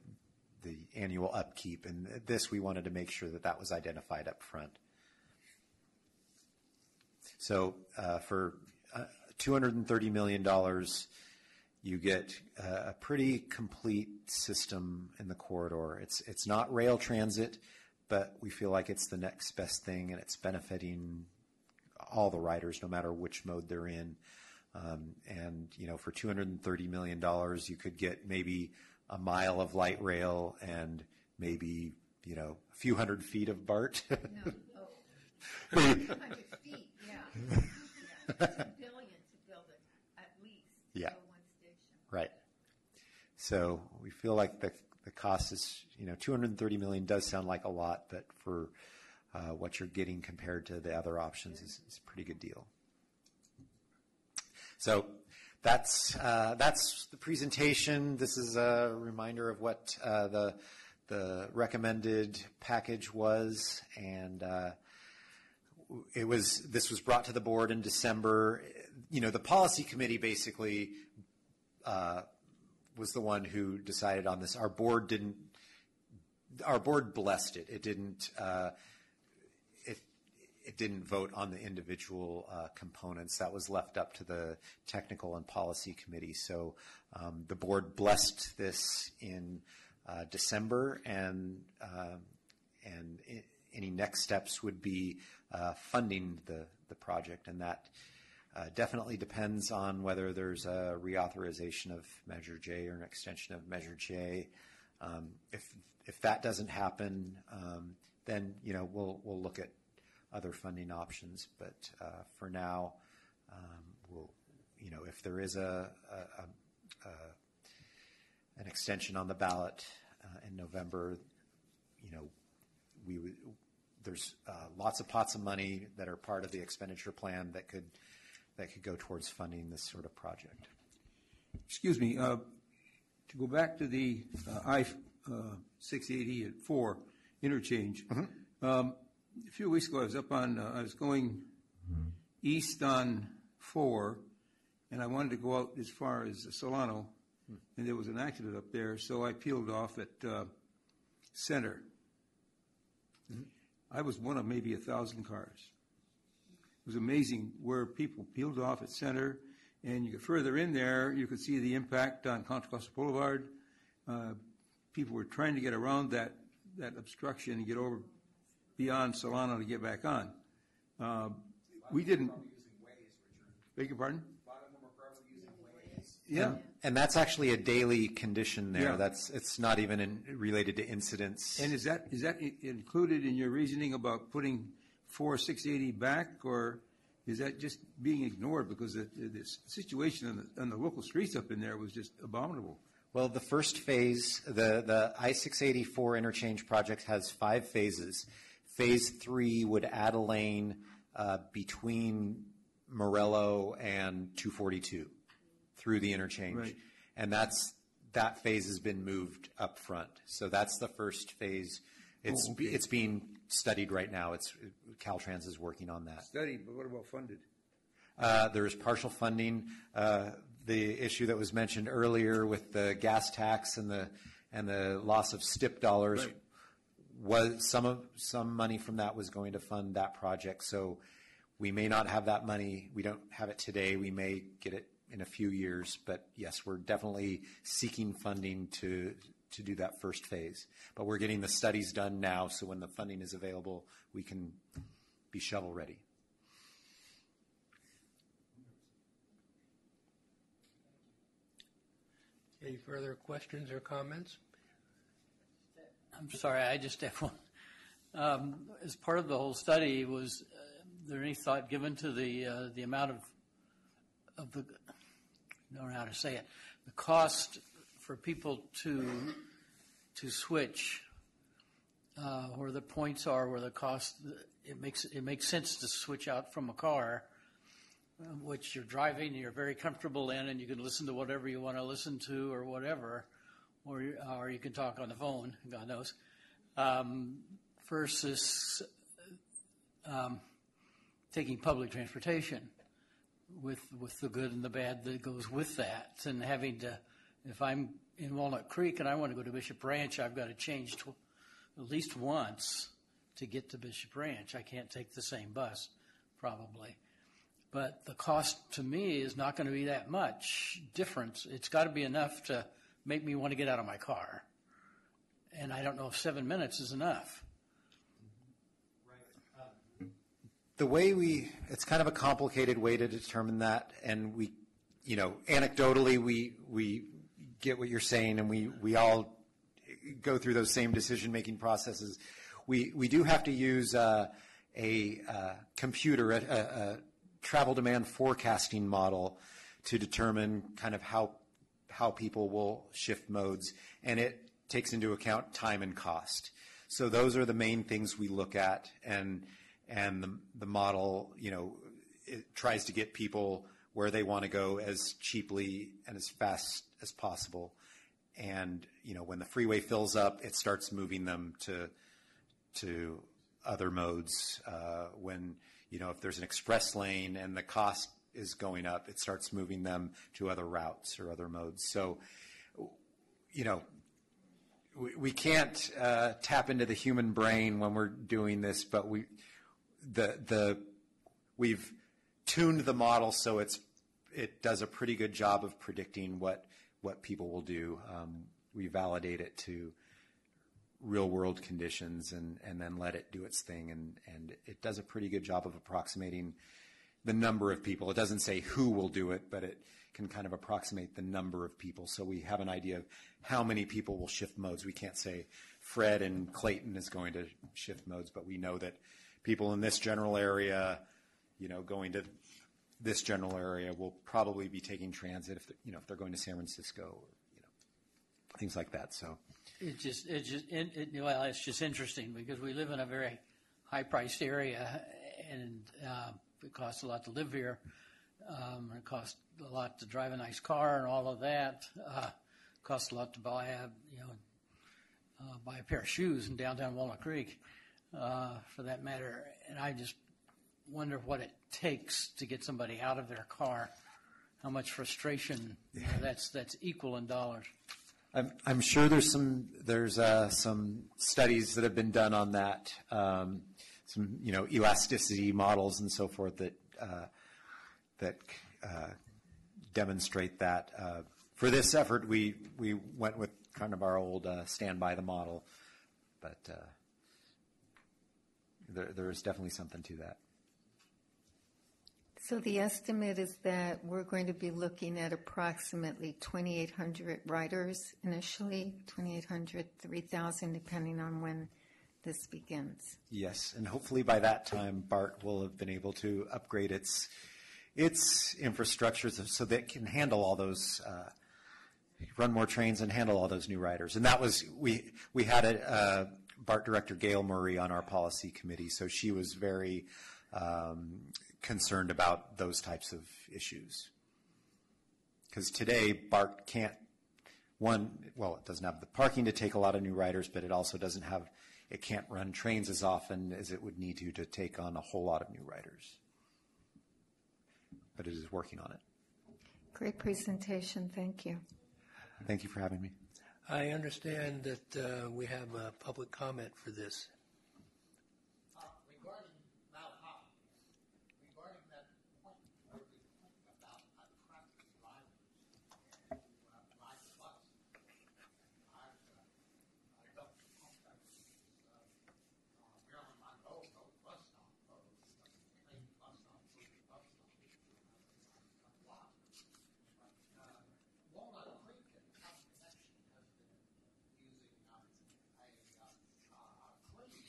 annual upkeep. And this, we wanted to make sure that was identified up front. So for $230 million, you get a pretty complete system in the corridor. It's not rail transit, but we feel like it's the next best thing, and it's benefiting all the riders, no matter which mode they're in. And, for $230 million, you could get maybe a mile of light rail and maybe, a few hundred feet of BART. No, 100 feet, yeah. $2 billion to build it, at least, Yeah. for one station. Right. So we feel like the cost is, $230 million does sound like a lot, but for what you're getting compared to the other options is a pretty good deal. So that's the presentation. This is a reminder of what the recommended package was, and this was brought to the board in December. The policy committee basically was the one who decided on this. Our board blessed it. It didn't. It didn't vote on the individual components. That was left up to the technical and policy committee. So the board blessed this in December, and any next steps would be funding the project, and that definitely depends on whether there's a reauthorization of Measure J or an extension of Measure J. If that doesn't happen, then we'll look at other funding options. But for now, if there is an extension on the ballot in November, there's lots of pots of money that are part of the expenditure plan that could go towards funding this sort of project. Excuse me, to go back to the I-680 at 4 interchange. Mm-hmm. A few weeks ago, I was going east on 4, and I wanted to go out as far as Solano, and there was an accident up there, so I peeled off at Center. Mm-hmm. I was one of maybe 1,000 cars. It was amazing where people peeled off at Center, and you get further in there, you could see the impact on Contra Costa Boulevard. People were trying to get around that obstruction and get over beyond Solano to get back on. We didn't. Beg your pardon? Yeah. And that's actually a daily condition there. Yeah. It's not even related to incidents. And is that included in your reasoning about putting 680 back, or is that just being ignored because the situation on the local streets up in there was just abominable? Well, the first phase, the I-684 interchange project has 5 phases. Phase 3 would add a lane between Morello and 242 through the interchange. Right. And that phase has been moved up front. So that's the first phase. It's being studied right now. Caltrans is working on that. Studied, but what about funded? There's partial funding. The issue that was mentioned earlier with the gas tax and the loss of STIP dollars, right, was some money from that was going to fund that project. So we may not have that money. We don't have it today. We may get it in a few years. But yes, we're definitely seeking funding to do that first phase. But we're getting the studies done now, so when the funding is available, we can be shovel ready. Any further questions or comments? I'm sorry, I just have one. As part of the whole study, was there any thought given to the amount of the, I don't know how to say it, the cost for people to switch, where the points are, where the cost, it makes sense to switch out from a car, which you're driving and you're very comfortable in, and you can listen to whatever you want to listen to or whatever, or you can talk on the phone, God knows, versus taking public transportation with the good and the bad that goes with that, and having to, if I'm in Walnut Creek and I want to go to Bishop Ranch, I've got to change at least once to get to Bishop Ranch. I can't take the same bus, probably. But the cost to me is not going to be that much difference. It's got to be enough to make me want to get out of my car. And I don't know if 7 minutes is enough. The way it's kind of a complicated way to determine that, and we Anecdotally, we get what you're saying, and we all go through those same decision-making processes. We do have to use a computer, a travel demand forecasting model to determine kind of how people will shift modes, and it takes into account time and cost. So those are the main things we look at, and the model, it tries to get people where they want to go as cheaply and as fast as possible. And, when the freeway fills up, it starts moving them to other modes. When, if there's an express lane and the cost is going up, it starts moving them to other routes or other modes. So, we can't tap into the human brain when we're doing this, but we've tuned the model so it does a pretty good job of predicting what people will do. We validate it to real world conditions and then let it do its thing, and it does a pretty good job of approximating the number of people. It doesn't say who will do it, but it can kind of approximate the number of people, so we have an idea of how many people will shift modes. We can't say Fred and Clayton is going to shift modes, but we know that people in this general area, going to this general area will probably be taking transit if they're going to San Francisco, things like that. So it's just interesting because we live in a very high-priced area, and it costs a lot to live here. It costs a lot to drive a nice car and all of that. It costs a lot to buy a pair of shoes in downtown Walnut Creek, for that matter. And I just wonder what it takes to get somebody out of their car. How much frustration that's equal in dollars. I'm sure there's some studies that have been done on that, some elasticity models and so forth that demonstrate that. For this effort, we went with kind of our old stand by the model, but there is definitely something to that. So the estimate is that we're going to be looking at approximately 2,800 riders initially, 2,800, 3,000, depending on when this begins. Yes, and hopefully by that time, BART will have been able to upgrade its infrastructure so that it can handle all those, run more trains and handle all those new riders. And that was, we had a BART director, Gail Murray, on our policy committee, so she was very concerned about those types of issues. Because today, BART can't, it doesn't have the parking to take a lot of new riders, but it also it can't run trains as often as it would need to take on a whole lot of new riders. But it is working on it. Great presentation. Thank you. Thank you for having me. I understand that we have a public comment for this. Regarding that point where we talked about attracting drivers to ride the bus, I don't contact Marilyn Monroe, no bus stop, main bus stop, bus stop. Walnut Creek and South Connection has been using a creek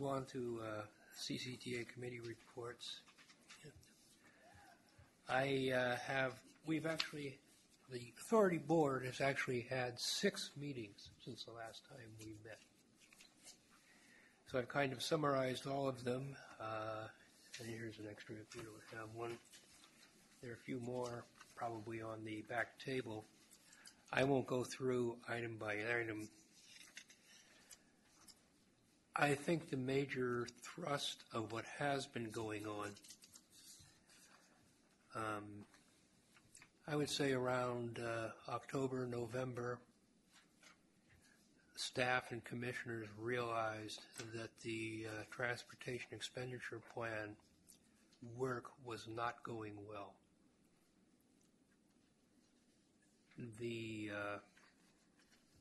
move on to CCTA committee reports. The authority board has actually had 6 meetings since the last time we met. So I've kind of summarized all of them, and here's an extra if you don't have one. There are a few more probably on the back table. I won't go through item by item. I think the major thrust of what has been going on, I would say around October, November, staff and commissioners realized that the transportation expenditure plan work was not going well.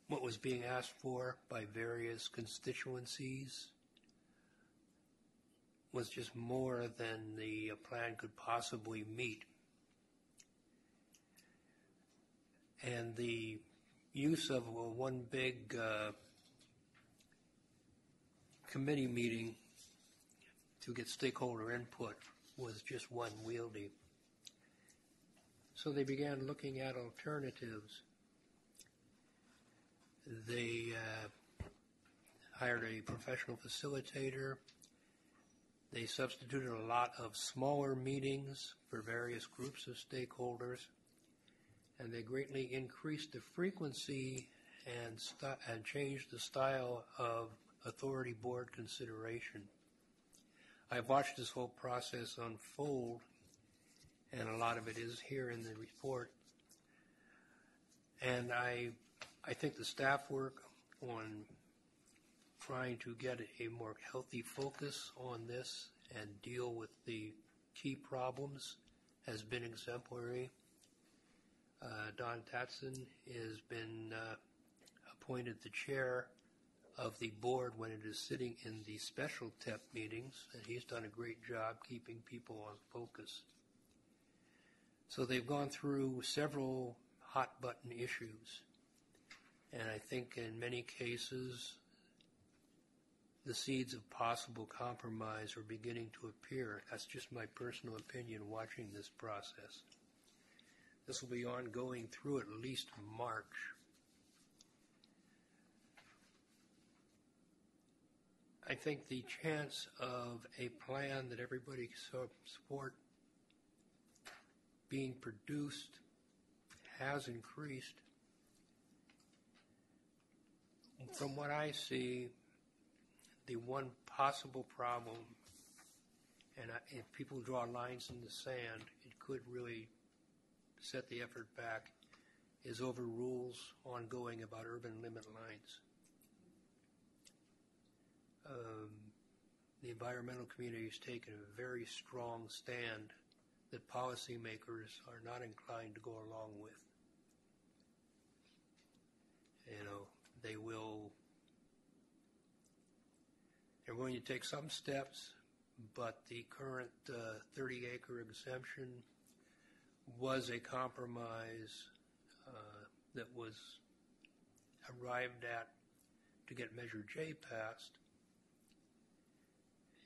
What was being asked for by various constituencies was just more than the plan could possibly meet. And the use of one big committee meeting to get stakeholder input was just unwieldy. So they began looking at alternatives. They hired a professional facilitator. They substituted a lot of smaller meetings for various groups of stakeholders, and they greatly increased the frequency and changed the style of authority board consideration. I've watched this whole process unfold, and a lot of it is here in the report. And I think the staff work on trying to get a more healthy focus on this and deal with the key problems has been exemplary. Don Tatson has been appointed the chair of the board when it is sitting in the special TEP meetings, and he's done a great job keeping people on focus. So they've gone through several hot-button issues, and I think in many cases the seeds of possible compromise are beginning to appear. That's just my personal opinion watching this process. This will be ongoing through at least March. I think the chance of a plan that everybody support being produced has increased. From what I see, the one possible problem, and if people draw lines in the sand, it could really set the effort back, is over rules ongoing about urban limit lines. The environmental community has taken a very strong stand that policymakers are not inclined to go along with. They're going to take some steps, but the current 30-acre exemption was a compromise that was arrived at to get Measure J passed,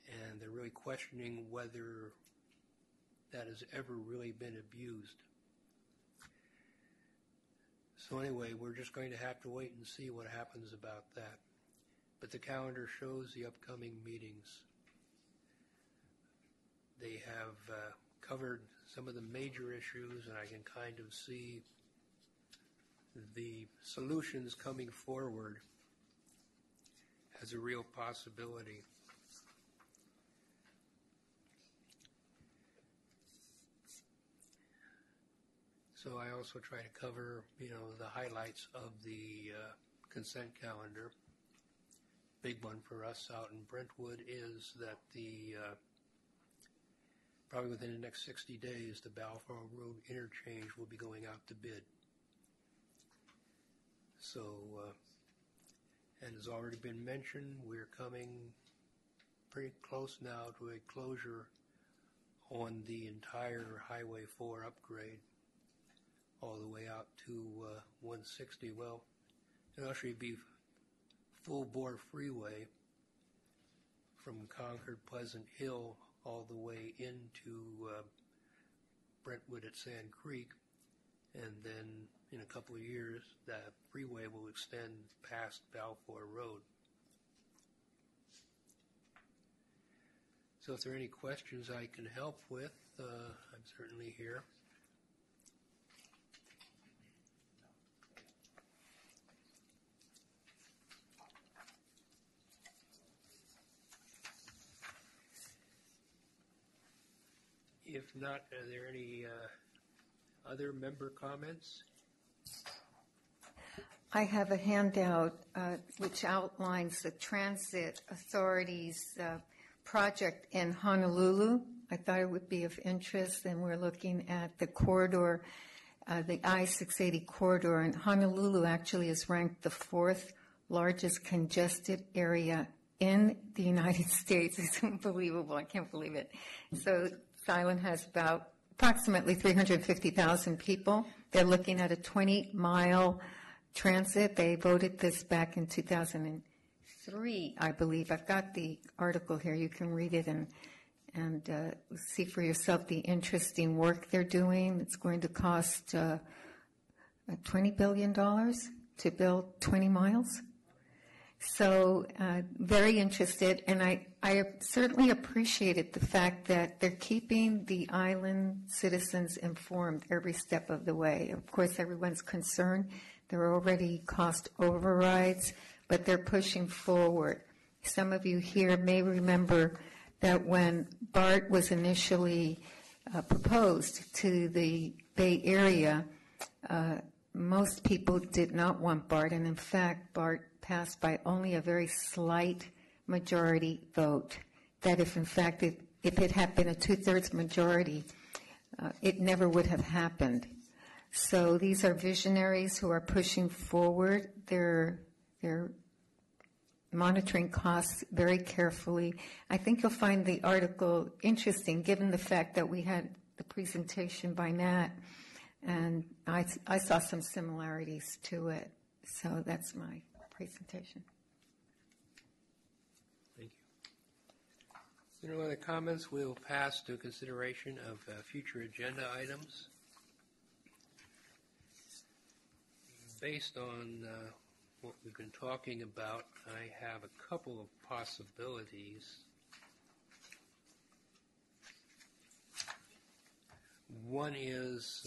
and they're really questioning whether that has ever really been abused. So anyway, we're just going to have to wait and see what happens about that. But the calendar shows the upcoming meetings. They have covered some of the major issues, and I can kind of see the solutions coming forward as a real possibility. So I also try to cover, the highlights of the consent calendar. Big one for us out in Brentwood is that probably within the next 60 days, the Balfour Road interchange will be going out to bid. So, and as already been mentioned, we're coming pretty close now to a closure on the entire Highway 4 upgrade, all the way out to 160. Well, it'll actually be full bore freeway from Concord Pleasant Hill all the way into Brentwood at Sand Creek, and then in a couple of years, that freeway will extend past Balfour Road. So if there are any questions I can help with, I'm certainly here. If not, are there any other member comments? I have a handout which outlines the Transit Authority's project in Honolulu. I thought it would be of interest, and we're looking at the corridor, the I-680 corridor, and Honolulu actually is ranked the 4th largest congested area in the United States. It's unbelievable. I can't believe it. So this island has about approximately 350,000 people. They're looking at a 20-mile transit. They voted this back in 2003, I believe. I've got the article here. You can read it and see for yourself the interesting work they're doing. It's going to cost $20 billion to build 20 miles. So very interested, and I certainly appreciated the fact that they're keeping the island citizens informed every step of the way. Of course, everyone's concerned. There are already cost overrides, but they're pushing forward. Some of you here may remember that when BART was initially proposed to the Bay Area, most people did not want BART, and in fact, BART passed by only a very slight majority vote. That if in fact if it had been a 2/3 majority, it never would have happened. So these are visionaries who are pushing forward. They're monitoring costs very carefully. I think you'll find the article interesting, given the fact that we had the presentation by Nat, and I saw some similarities to it. So that's my presentation. Thank you. No other comments? We'll pass to consideration of future agenda items. Based on what we've been talking about, I have a couple of possibilities. One is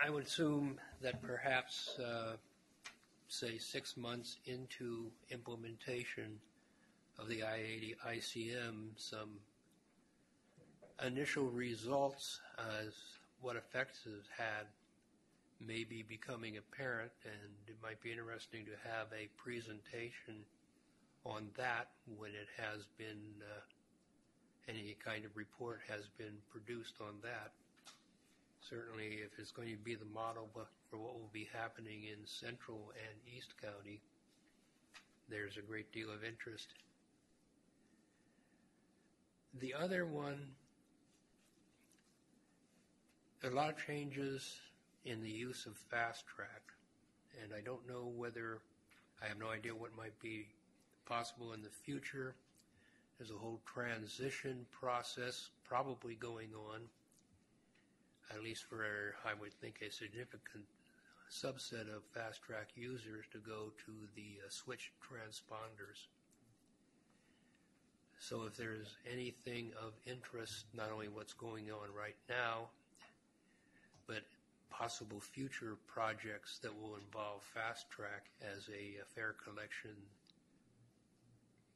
I would assume that perhaps, say, 6 months into implementation of the I-80 ICM, some initial results as what effects it's had may be becoming apparent, and it might be interesting to have a presentation on that when it has been, any kind of report has been produced on that. Certainly, if it's going to be the model for what will be happening in Central and East County, there's a great deal of interest. The other one, there are a lot of changes in the use of fast track, and I don't know whether, I have no idea what might be possible in the future. There's a whole transition process probably going on, at least for, I would think, a significant subset of fast track users to go to the switch transponders. So if there's anything of interest, not only what's going on right now, but possible future projects that will involve fast track as a fare collection,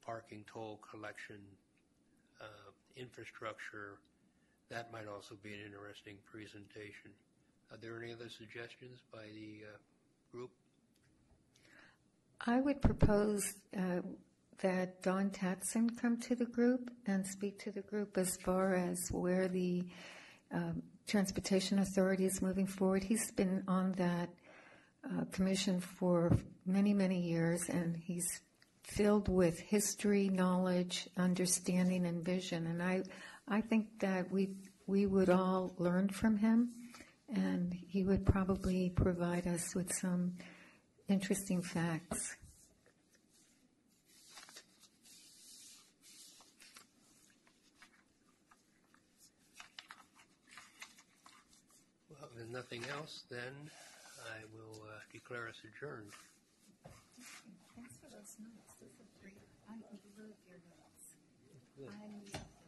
parking toll collection, infrastructure, that might also be an interesting presentation. Are there any other suggestions by the group? I would propose that Don Tatson come to the group and speak to the group as far as where the Transportation Authority is moving forward. He's been on that commission for many, many years, and he's filled with history, knowledge, understanding, and vision. And I think that we would all learn from him and he would probably provide us with some interesting facts. Well, if there's nothing else, then I will declare us adjourned. Thanks for those notes. Those are great. I love your notes.